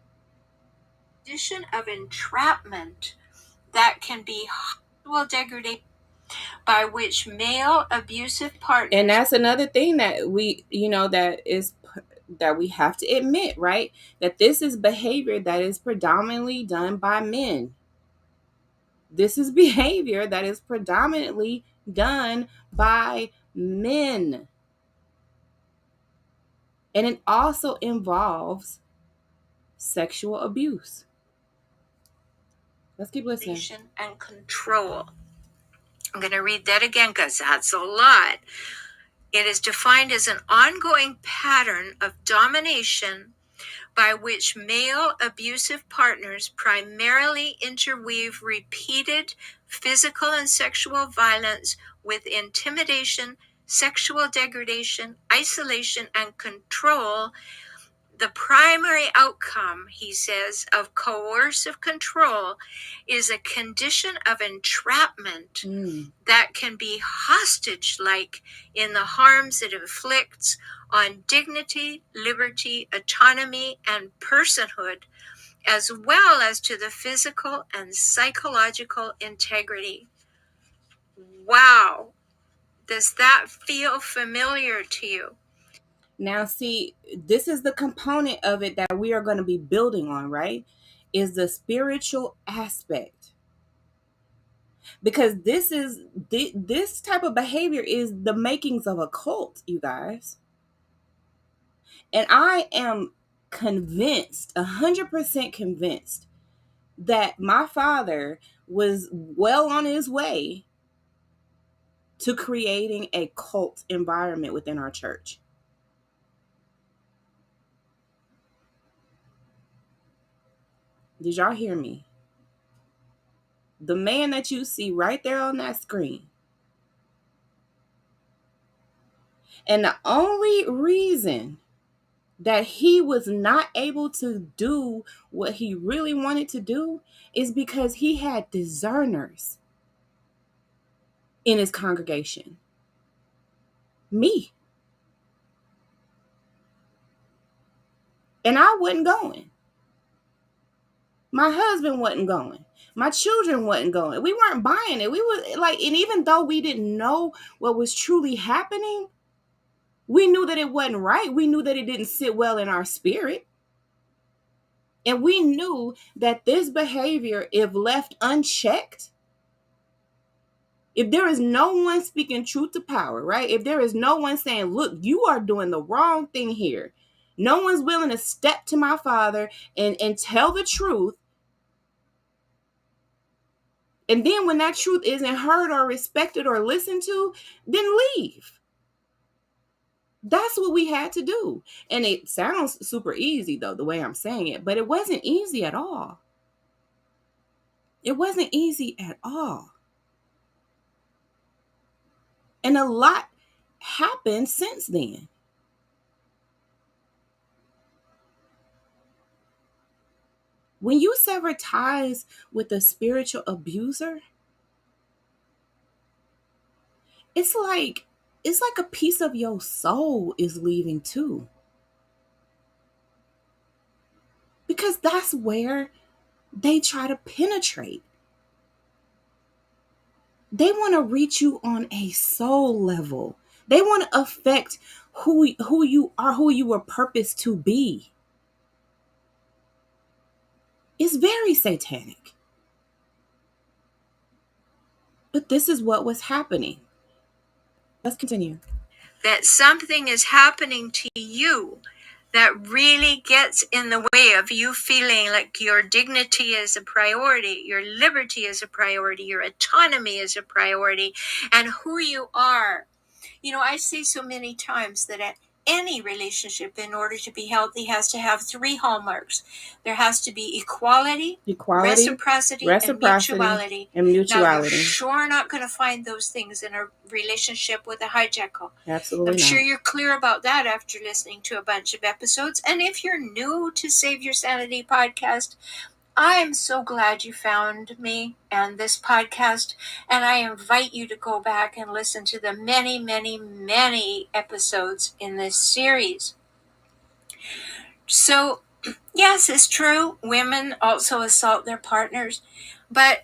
Condition of entrapment that can be hostile degradation by which male abusive partners. And that's another thing that we, that we have to admit, right? That this is behavior that is predominantly done by men. This is behavior that is predominantly done by men. And it also involves sexual abuse. Let's keep listening. And control. I'm going to read that again because that's a lot. It is defined as an ongoing pattern of domination by which male abusive partners primarily interweave repeated physical and sexual violence with intimidation, sexual degradation, isolation, and control. The primary outcome, he says, of coercive control is a condition of entrapment that can be hostage-like in the harms it inflicts on dignity, liberty, autonomy, and personhood, as well as to the physical and psychological integrity. Wow. Does that feel familiar to you? Now, see, this is the component of it that we are going to be building on, right? Is the spiritual aspect. Because this type of behavior is the makings of a cult, you guys. And I am convinced, 100% convinced, that my father was well on his way to creating a cult environment within our church. Did y'all hear me? The man that you see right there on that screen. And the only reason that he was not able to do what he really wanted to do is because he had discerners. in his congregation? Me. And I wasn't going. My husband wasn't going. My children wasn't going. We weren't buying it. We were like, and even though we didn't know what was truly happening, we knew that it wasn't right. We knew that it didn't sit well in our spirit. And we knew that this behavior, if left unchecked, if there is no one speaking truth to power, right? If there is no one saying, look, you are doing the wrong thing here. No one's willing to step to my father and tell the truth. And then when that truth isn't heard or respected or listened to, then leave. That's what we had to do. And it sounds super easy, though, the way I'm saying it, but it wasn't easy at all. It wasn't easy at all. And a lot happened since then. When you sever ties with a spiritual abuser, it's like a piece of your soul is leaving too. Because that's where they try to penetrate. They want to reach you on a soul level. They want to affect who you are, who you were purposed to be. It's very satanic. But this is what was happening. Let's continue. That something is happening to you that really gets in the way of you feeling like your dignity is a priority, your liberty is a priority, your autonomy is a priority, and who you are. You know, I say so many times that any relationship, in order to be healthy, has to have 3 hallmarks. There has to be equality, reciprocity, and mutuality. Now, you're sure not going to find those things in a relationship with a hijackal. Absolutely I'm sure you're clear about that after listening to a bunch of episodes. And if you're new to Save Your Sanity podcast, I am so glad you found me and this podcast, and I invite you to go back and listen to the many, many, many episodes in this series. So, yes, it's true. Women also assault their partners, but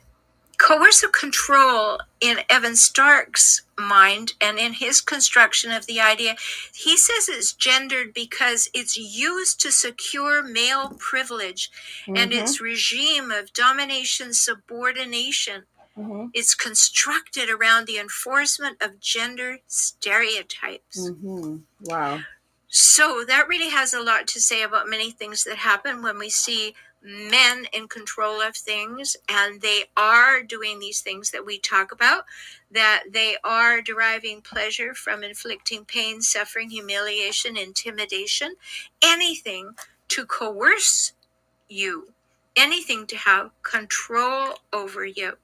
coercive control in Evan Stark's mind and in his construction of the idea, he says it's gendered because it's used to secure male privilege and its regime of domination, subordination. It's constructed around the enforcement of gender stereotypes. Wow. So that really has a lot to say about many things that happen when we see men in control of things, and they are doing these things that we talk about, that they are deriving pleasure from inflicting pain, suffering, humiliation, intimidation, anything to coerce you, anything to have control over you.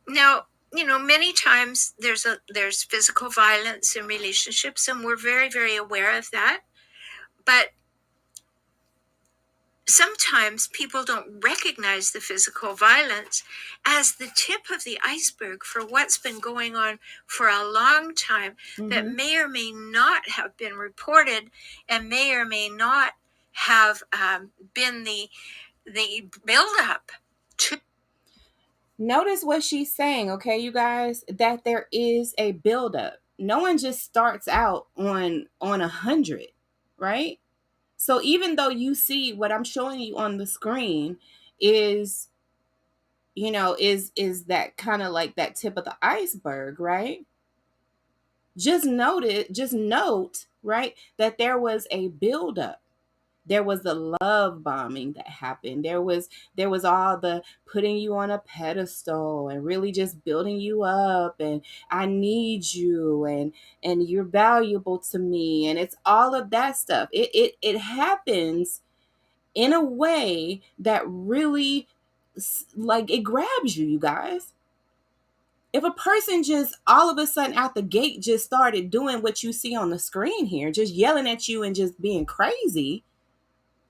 Now, you know, many times there's physical violence in relationships, and we're very, very aware of that. But sometimes people don't recognize the physical violence as the tip of the iceberg for what's been going on for a long time that may or may not have been reported and may or may not have been the buildup to. Notice what she's saying, okay, you guys, that there is a buildup. No one just starts out on 100, right? So even though you see what I'm showing you on the screen is, you know, is that kind of like that tip of the iceberg, right? Just note, right, that there was a buildup. There was the love bombing that happened. There was all the putting you on a pedestal and really just building you up, and I need you, and you're valuable to me, and it's all of that stuff. It happens in a way that really, like, it grabs you, you guys. If a person just all of a sudden out the gate just started doing what you see on the screen here, just yelling at you and just being crazy,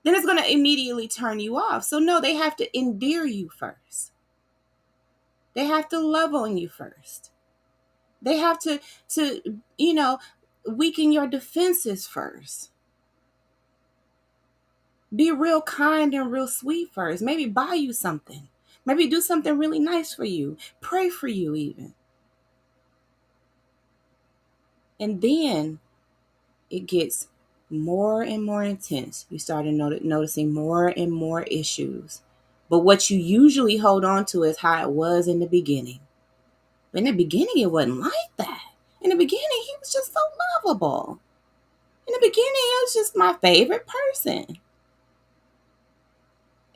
then it's going to immediately turn you off. So no, they have to endear you first. They have to love on you first. They have to you know, weaken your defenses first. Be real kind and real sweet first. Maybe buy you something. Maybe do something really nice for you. Pray for you even. And then it gets more and more intense. You started noticing more and more issues. But what you usually hold on to is how it was in the beginning. In the beginning, it wasn't like that. In the beginning, he was just so lovable. In the beginning, he was just my favorite person.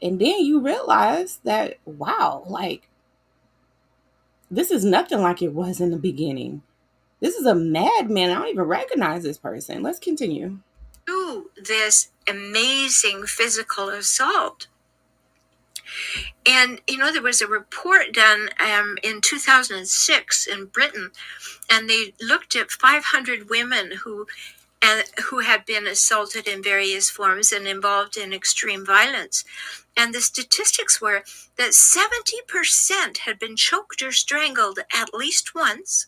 And then you realize that, wow, like, this is nothing like it was in the beginning. This is a madman. I don't even recognize this person. Let's continue. This amazing physical assault. And, there was a report done in 2006 in Britain, and they looked at 500 women who had been assaulted in various forms and involved in extreme violence. And the statistics were that 70% had been choked or strangled at least once.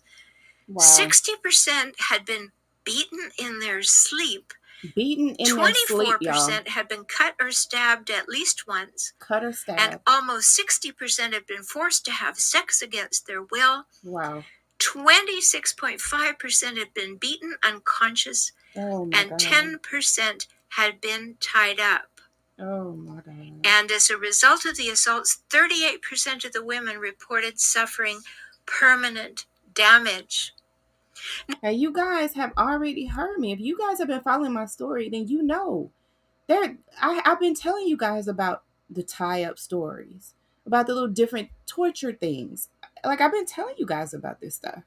Wow. 60% had been beaten in their sleep. 24% had been cut or stabbed at least once. Cut or stabbed. And almost 60% had been forced to have sex against their will. Wow. 26.5% had been beaten unconscious. Oh my and God. 10% had been tied up. Oh my God. And as a result of the assaults, 38% of the women reported suffering permanent damage. Now, you guys have already heard me. If you guys have been following my story, then you know. I've been telling you guys about the tie-up stories, about the little different torture things. Like, I've been telling you guys about this stuff.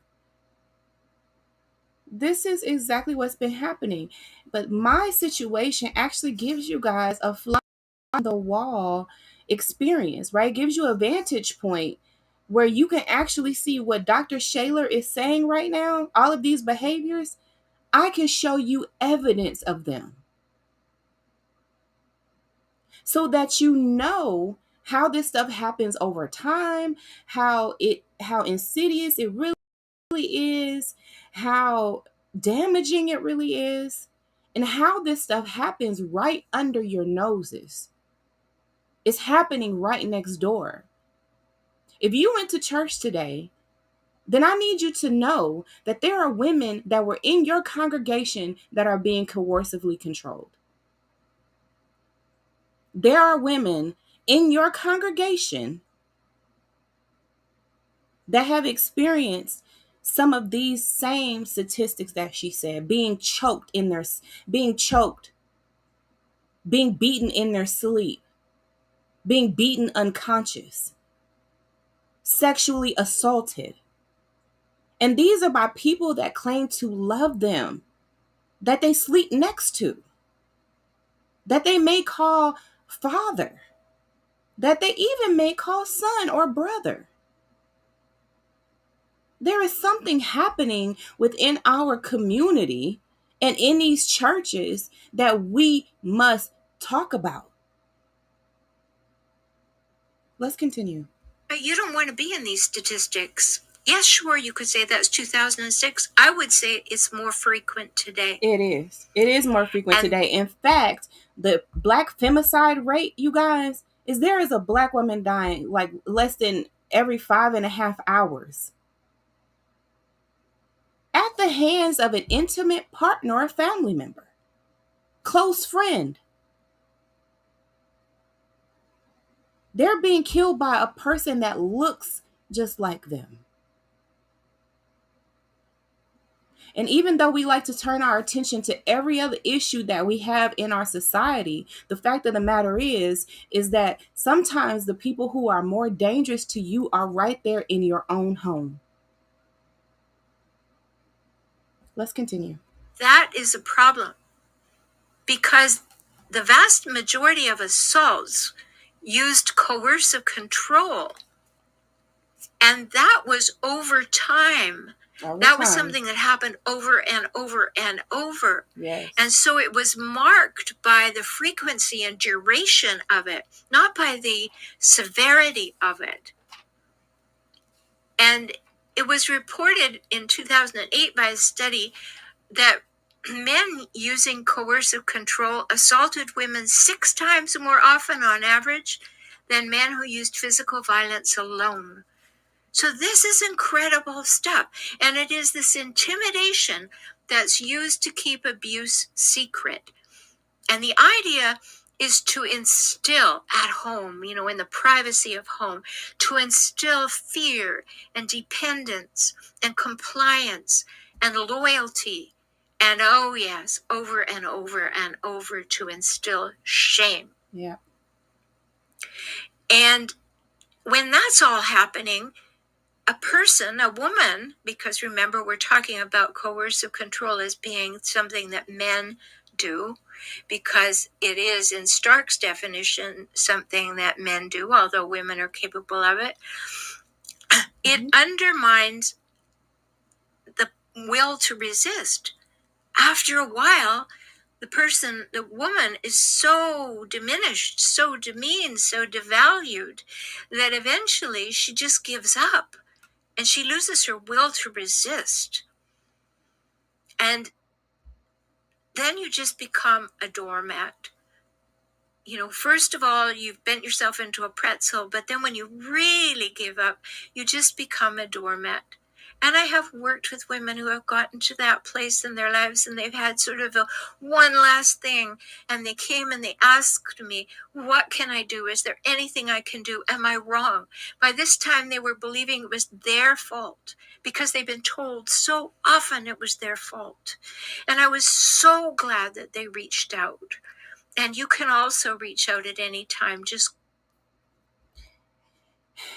This is exactly what's been happening. But my situation actually gives you guys a fly on the wall experience, right? It gives you a vantage point where you can actually see what Dr. Shaler is saying right now. All of these behaviors, I can show you evidence of them, so that you know how this stuff happens over time, how insidious it really is, how damaging it really is, and how this stuff happens right under your noses. It's happening right next door. If you went to church today, then I need you to know that there are women that were in your congregation that are being coercively controlled. There are women in your congregation that have experienced some of these same statistics that she said, being beaten in their sleep, being beaten unconscious, sexually assaulted. And these are by people that claim to love them, that they sleep next to, that they may call father, that they even may call son or brother. There is something happening within our community and in these churches that we must talk about. Let's continue. But you don't want to be in these statistics. Yes, sure, you could say that's 2006. I would say it's more frequent today. It is. It is more frequent today. In fact, the Black femicide rate, you guys, there is a Black woman dying like less than every 5.5 hours at the hands of an intimate partner or family member, close friend. They're being killed by a person that looks just like them. And even though we like to turn our attention to every other issue that we have in our society, the fact of the matter is that sometimes the people who are more dangerous to you are right there in your own home. Let's continue. That is a problem, because the vast majority of assaults used coercive control, and that was over time. That was something that happened over and over and over. Yes. And so it was marked by the frequency and duration of it, not by the severity of it. And It was reported in 2008 by a study that men using coercive control assaulted women 6 times more often on average than men who used physical violence alone. So this is incredible stuff. And it is this intimidation that's used to keep abuse secret. And the idea is to instill at home, in the privacy of home, to instill fear and dependence and compliance and loyalty. And oh yes, over and over and over, to instill shame. Yeah. And when that's all happening, a person, a woman, because remember, we're talking about coercive control as being something that men do, because it is, in Stark's definition, something that men do, although women are capable of it. It undermines the will to resist. After a while, the woman is so diminished, so demeaned, so devalued, that eventually she just gives up. And she loses her will to resist. And then you just become a doormat. First of all, you've bent yourself into a pretzel, but then when you really give up, you just become a doormat. And I have worked with women who have gotten to that place in their lives, and they've had sort of a one last thing, and they came and they asked me, what can I do? Is there anything I can do? Am I wrong? By this time, they were believing it was their fault because they've been told so often it was their fault. And I was so glad that they reached out. And you can also reach out at any time.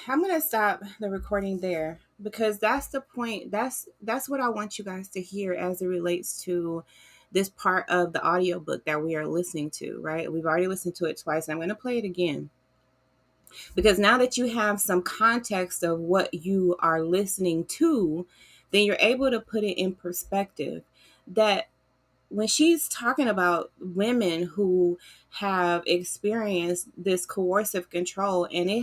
I'm going to stop the recording there, because that's the point. That's what I want you guys to hear as it relates to this part of the audiobook that we are listening to, right? We've already listened to it twice. I'm going to play it again, because now that you have some context of what you are listening to, then you're able to put it in perspective that when she's talking about women who have experienced this coercive control, and it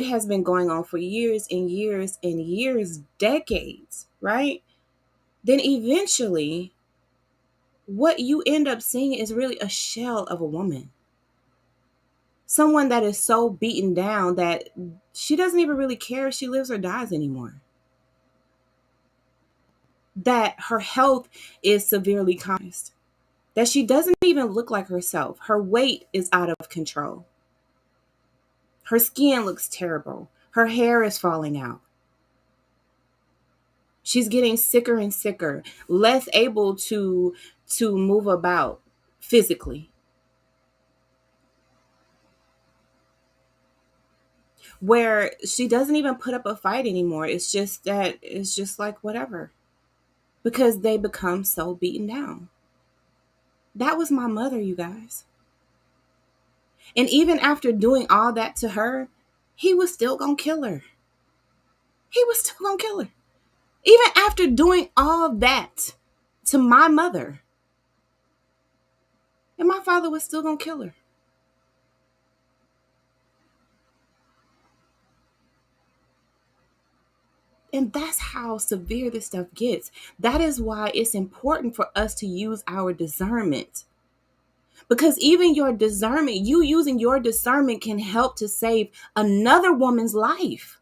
has been going on for years and years and years, decades, right? Then eventually what you end up seeing is really a shell of a woman. Someone that is so beaten down that she doesn't even really care if she lives or dies anymore. That her health is severely compromised. That she doesn't even look like herself. Her weight is out of control. Her skin looks terrible. Her hair is falling out. She's getting sicker and sicker, less able to move about physically. Where she doesn't even put up a fight anymore. It's just like whatever. Because they become so beaten down. That was my mother, you guys. And even after doing all that to her, he was still gonna kill her. He was still gonna kill her. Even after doing all that to my mother. And my father was still gonna kill her. And that's how severe this stuff gets. That is why it's important for us to use our discernment. Because even your discernment, you using your discernment can help to save another woman's life.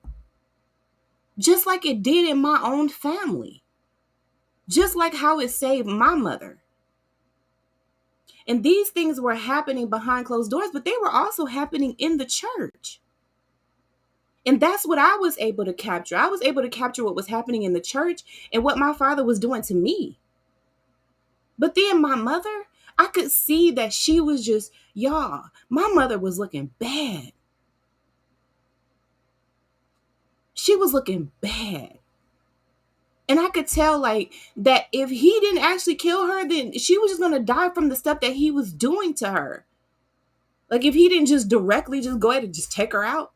Just like it did in my own family. Just like how it saved my mother. And these things were happening behind closed doors, but they were also happening in the church. And that's what I was able to capture. I was able to capture what was happening in the church and what my father was doing to me. But then my mother, I could see that she was just, y'all, my mother was looking bad. She was looking bad. And I could tell like that if he didn't actually kill her, then she was just going to die from the stuff that he was doing to her. Like if he didn't just directly just go ahead and just take her out,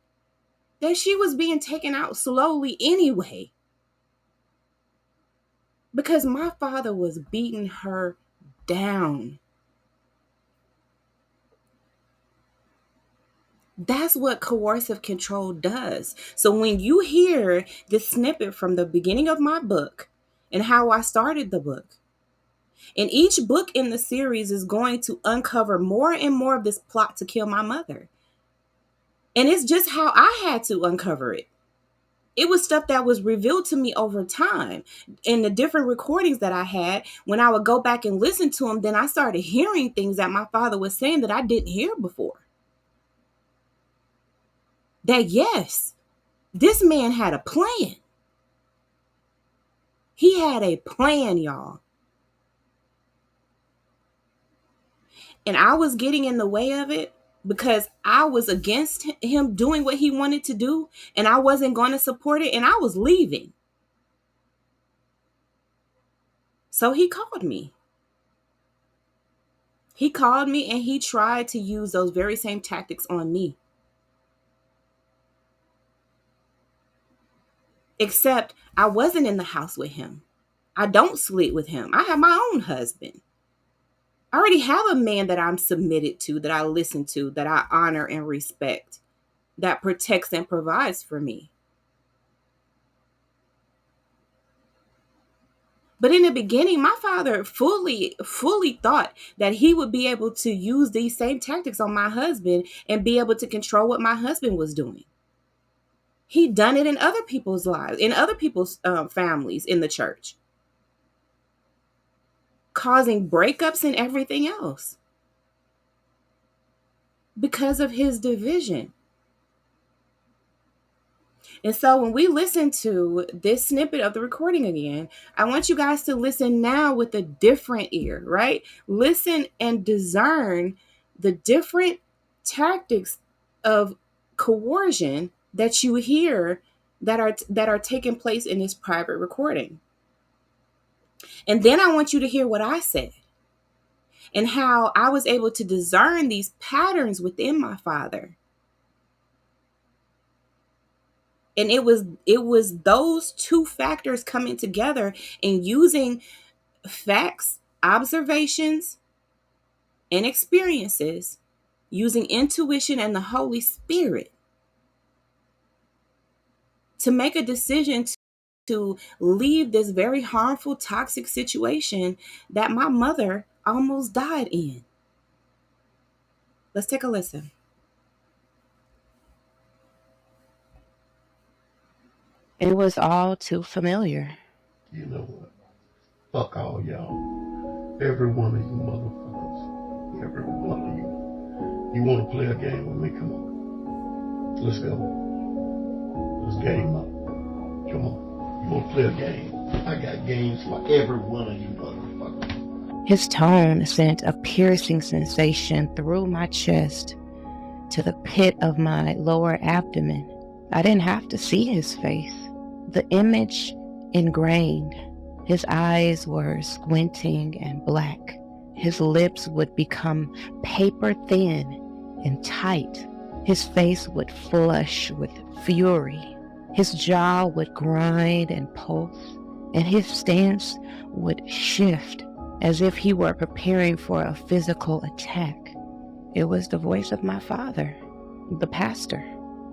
that she was being taken out slowly anyway. Because my father was beating her down. That's what coercive control does. So when you hear this snippet from the beginning of my book and how I started the book, and each book in the series is going to uncover more and more of this plot to kill my mother. And it's just how I had to uncover it. It was stuff that was revealed to me over time in the different recordings that I had. When I would go back and listen to them, then I started hearing things that my father was saying that I didn't hear before. That yes, this man had a plan. He had a plan, y'all. And I was getting in the way of it because I was against him doing what he wanted to do, and I wasn't going to support it, and I was leaving. So he called me. He called me and he tried to use those very same tactics on me. Except I wasn't in the house with him. I don't sleep with him. I have my own husband. I already have a man that I'm submitted to, that I listen to, that I honor and respect, that protects and provides for me. But in the beginning, my father fully thought that he would be able to use these same tactics on my husband and be able to control what my husband was doing. He'd done it in other people's lives, in other people's families in the church, causing breakups and everything else because of his division. And so when we listen to this snippet of the recording again, I want you guys to listen now with a different ear, right? Listen and discern the different tactics of coercion that you hear that are taking place in this private recording. And then I want you to hear what I said and how I was able to discern these patterns within my father. And it was those two factors coming together and using facts, observations, and experiences, using intuition and the Holy Spirit to make a decision to leave this very harmful, toxic situation that my mother almost died in. Let's take a listen. It was all too familiar. You know what? Fuck all y'all. Every one of you motherfuckers. Every one of you. You want to play a game with me? Come on. Let's go. Let's game up. Come on. You want to play a game? I got games for every one of you motherfuckers. His tone sent a piercing sensation through my chest to the pit of my lower abdomen. I didn't have to see his face. The image ingrained. His eyes were squinting and black. His lips would become paper thin and tight. His face would flush with fury. His jaw would grind and pulse, and his stance would shift as if he were preparing for a physical attack. It was the voice of my father, the pastor,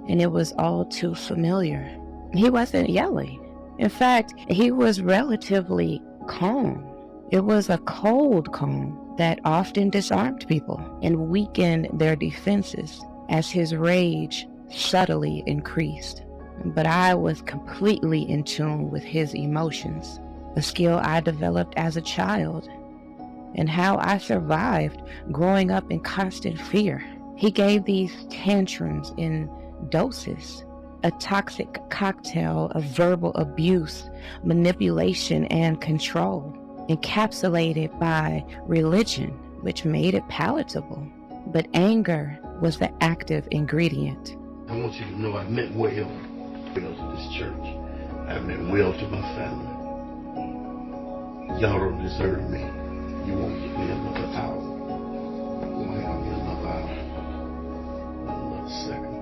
and it was all too familiar. He wasn't yelling. In fact, he was relatively calm. It was a cold calm that often disarmed people and weakened their defenses as his rage subtly increased. But I was completely in tune with his emotions, a skill I developed as a child, and how I survived growing up in constant fear. He gave these tantrums in doses, a toxic cocktail of verbal abuse, manipulation, and control, encapsulated by religion, which made it palatable. But anger was the active ingredient. I want you to know I meant well to this church. I meant well to my family. Y'all don't deserve me. You won't get me another hour. You won't have me another hour. Not another second.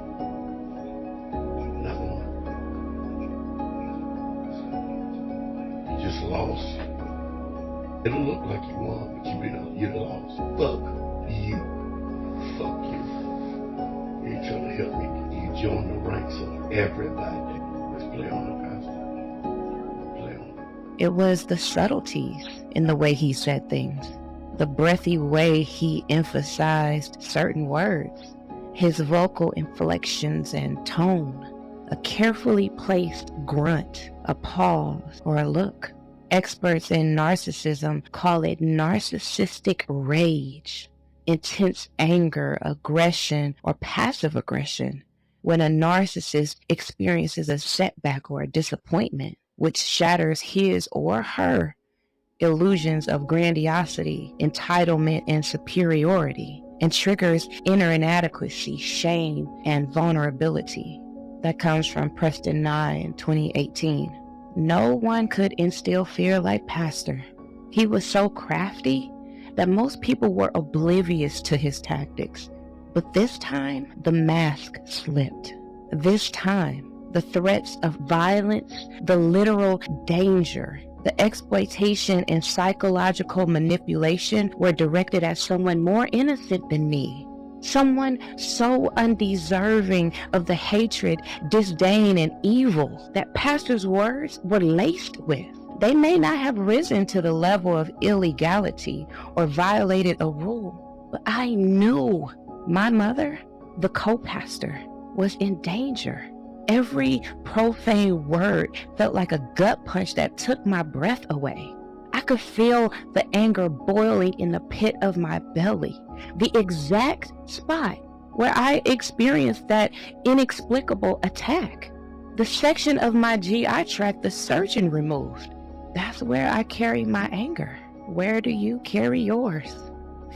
Not one. You just lost. It'll look like you won, but you're lost. Fuck you. Fuck you. each other, help me. You join the ranks of everybody. Let's play on it, Pastor. Play on it. It was the subtleties in the way he said things, the breathy way he emphasized certain words, his vocal inflections and tone, a carefully placed grunt, a pause, or a look. Experts in narcissism call it narcissistic rage, intense anger, aggression, or passive aggression. When a narcissist experiences a setback or a disappointment, which shatters his or her illusions of grandiosity, entitlement, and superiority, and triggers inner inadequacy, shame, and vulnerability. That comes from Preston 9, 2018. No one could instill fear like Pastor. He was so crafty that most people were oblivious to his tactics. But this time, the mask slipped. This time, the threats of violence, the literal danger, the exploitation and psychological manipulation were directed at someone more innocent than me. Someone so undeserving of the hatred, disdain, and evil that Pastor's words were laced with. They may not have risen to the level of illegality or violated a rule, but I knew my mother, the co-pastor, was in danger. Every profane word felt like a gut punch that took my breath away. I could feel the anger boiling in the pit of my belly, the exact spot where I experienced that inexplicable attack. The section of my GI tract the surgeon removed. That's where I carry my anger. Where do you carry yours?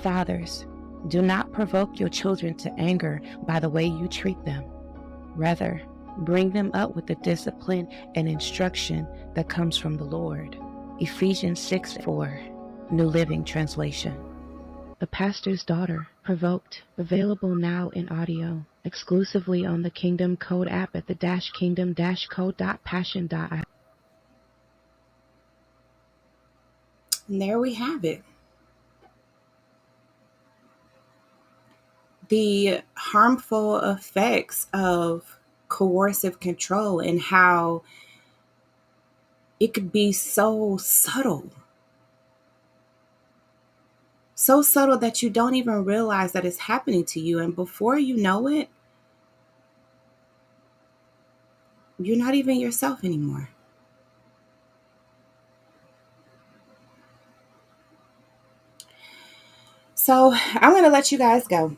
Fathers, do not provoke your children to anger by the way you treat them. Rather, bring them up with the discipline and instruction that comes from the Lord. Ephesians 6:4, New Living Translation. The Pastor's Daughter, Provoked, available now in audio, exclusively on the Kingdom Code app at the -kingdom-code.passion.io. And there we have it. The harmful effects of coercive control and how it could be so subtle. So subtle that you don't even realize that it's happening to you. And before you know it, you're not even yourself anymore. So I'm going to let you guys go.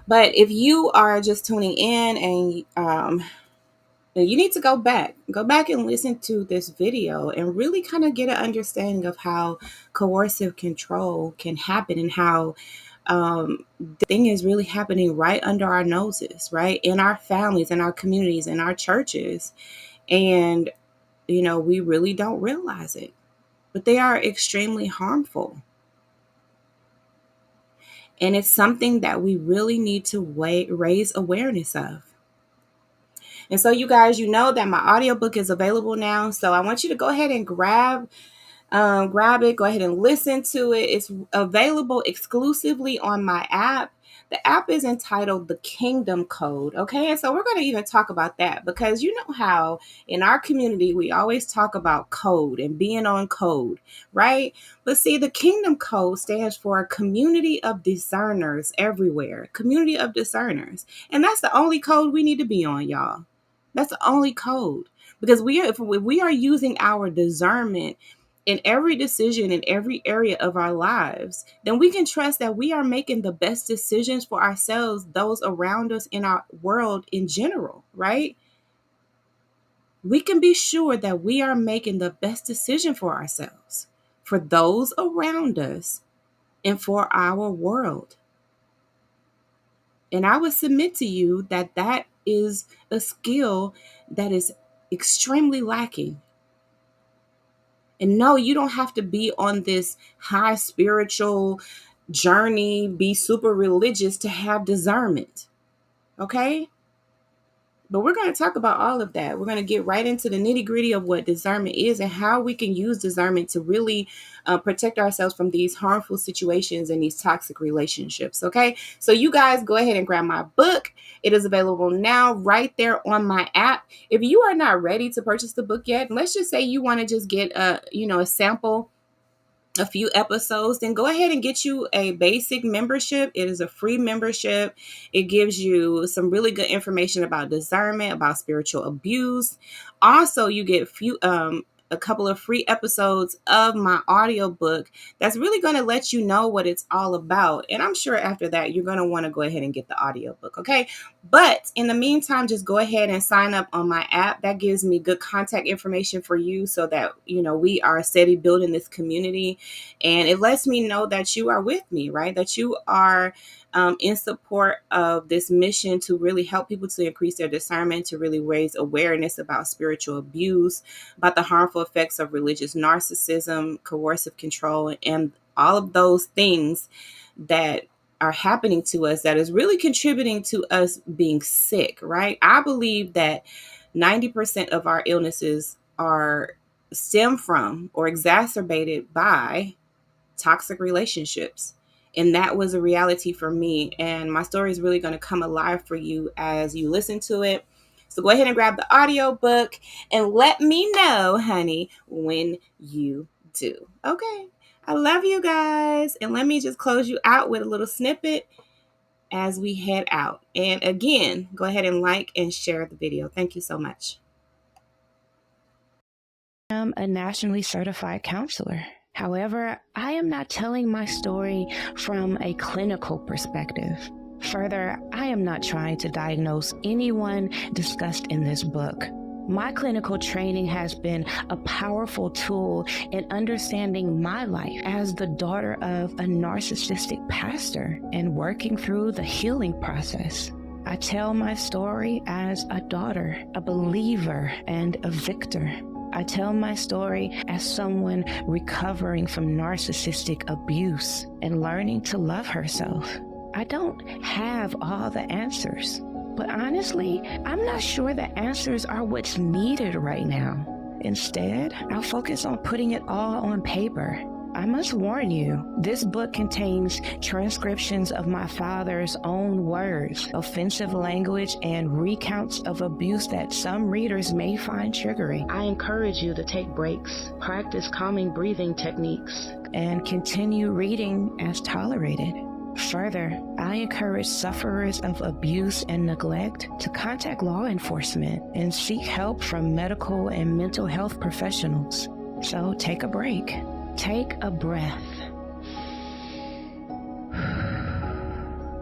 But if you are just tuning in and you need to go back and listen to this video and really kind of get an understanding of how coercive control can happen and how the thing is really happening right under our noses, right? In our families, in our communities, in our churches. And, we really don't realize it, but they are extremely harmful. And it's something that we really need to raise awareness of. And so you guys, you know that my audiobook is available now. So I want you to go ahead and grab it. Go ahead and listen to it. It's available exclusively on my app. The app is entitled The Kingdom Code. Okay. And so we're going to even talk about that because you know how in our community, we always talk about code and being on code, right? But see, the Kingdom Code stands for a community of discerners everywhere, community of discerners. And that's the only code we need to be on, y'all. That's the only code because if we are using our discernment in every decision in every area of our lives, then we can trust that we are making the best decisions for ourselves, those around us, in our world in general, right? We can be sure that we are making the best decision for ourselves, for those around us, and for our world. And I would submit to you that that is a skill that is extremely lacking. And no, you don't have to be on this high spiritual journey, be super religious to have discernment. Okay? But we're going to talk about all of that. We're going to get right into the nitty gritty of what discernment is and how we can use discernment to really protect ourselves from these harmful situations and these toxic relationships. Okay. So you guys go ahead and grab my book. It is available now right there on my app. If you are not ready to purchase the book yet, let's just say you want to just get a sample, a few episodes, then go ahead and get you a basic membership. It is a free membership. It gives you some really good information about discernment, about spiritual abuse. Also, you get a couple of free episodes of my audiobook that's really going to let you know what it's all about. And I'm sure after that, you're going to want to go ahead and get the audiobook. Okay. But in the meantime, just go ahead and sign up on my app. That gives me good contact information for you so that, we are steady building this community. And it lets me know that you are with me, right? That you are in support of this mission to really help people to increase their discernment, to really raise awareness about spiritual abuse, about the harmful effects of religious narcissism, coercive control, and all of those things that are happening to us that is really contributing to us being sick, right? I believe that 90% of our illnesses stem from or exacerbated by toxic relationships. And that was a reality for me. And my story is really going to come alive for you as you listen to it. So go ahead and grab the audiobook and let me know, honey, when you do. Okay. I love you guys. And let me just close you out with a little snippet as we head out. And again, go ahead and like and share the video. Thank you so much. I'm a nationally certified counselor. However, I am not telling my story from a clinical perspective. Further, I am not trying to diagnose anyone discussed in this book. My clinical training has been a powerful tool in understanding my life as the daughter of a narcissistic pastor and working through the healing process. I tell my story as a daughter, a believer, and a victor. I tell my story as someone recovering from narcissistic abuse and learning to love herself. I don't have all the answers, but honestly, I'm not sure the answers are what's needed right now. Instead, I'll focus on putting it all on paper. I must warn you, this book contains transcriptions of my father's own words, offensive language, and recounts of abuse that some readers may find triggering. I encourage you to take breaks, practice calming breathing techniques, and continue reading as tolerated. Further, I encourage sufferers of abuse and neglect to contact law enforcement and seek help from medical and mental health professionals. So take a break. Take a breath.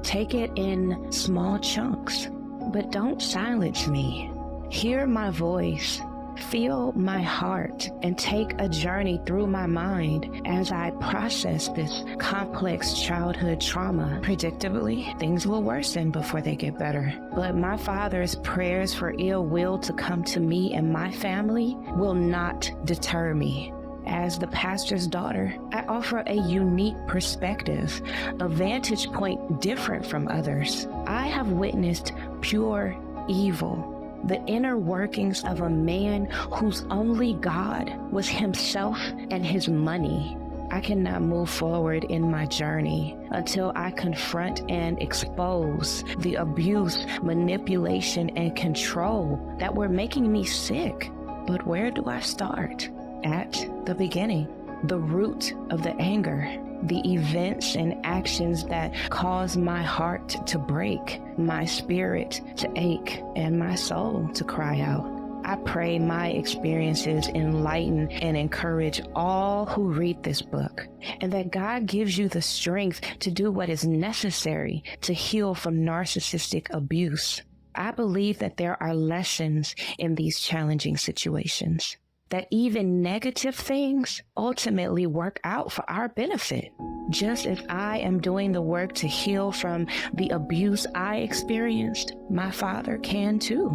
Take it in small chunks, but don't silence me. Hear my voice, feel my heart, and take a journey through my mind as I process this complex childhood trauma. Predictably, things will worsen before they get better. But my father's prayers for ill will to come to me and my family will not deter me. As the pastor's daughter, I offer a unique perspective, a vantage point different from others. I have witnessed pure evil, the inner workings of a man whose only God was himself and his money. I cannot move forward in my journey until I confront and expose the abuse, manipulation, and control that were making me sick. But where do I start? At the beginning, the root of the anger, the events and actions that cause my heart to break, my spirit to ache, and my soul to cry out. I pray my experiences enlighten and encourage all who read this book, and that God gives you the strength to do what is necessary to heal from narcissistic abuse. I believe that there are lessons in these challenging situations, that even negative things ultimately work out for our benefit. Just as I am doing the work to heal from the abuse I experienced, my father can too.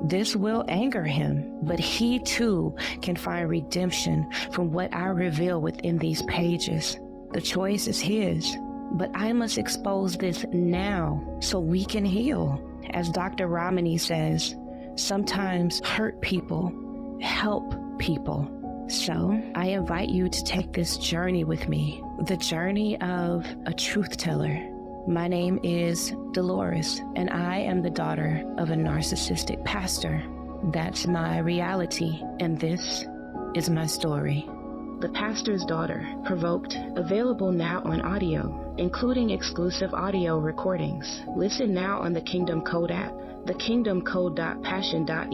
This will anger him, but he too can find redemption from what I reveal within these pages. The choice is his, but I must expose this now so we can heal. As Dr. Ramani says, sometimes hurt people, help people. So I invite you to take this journey with me, the journey of a truth teller. My name is Dolores, and I am the daughter of a narcissistic pastor. That's my reality, and this is my story. The Pastor's Daughter, Provoked, available now on audio, including exclusive audio recordings. Listen now on the Kingdom Code app, thekingdomcode.passion.e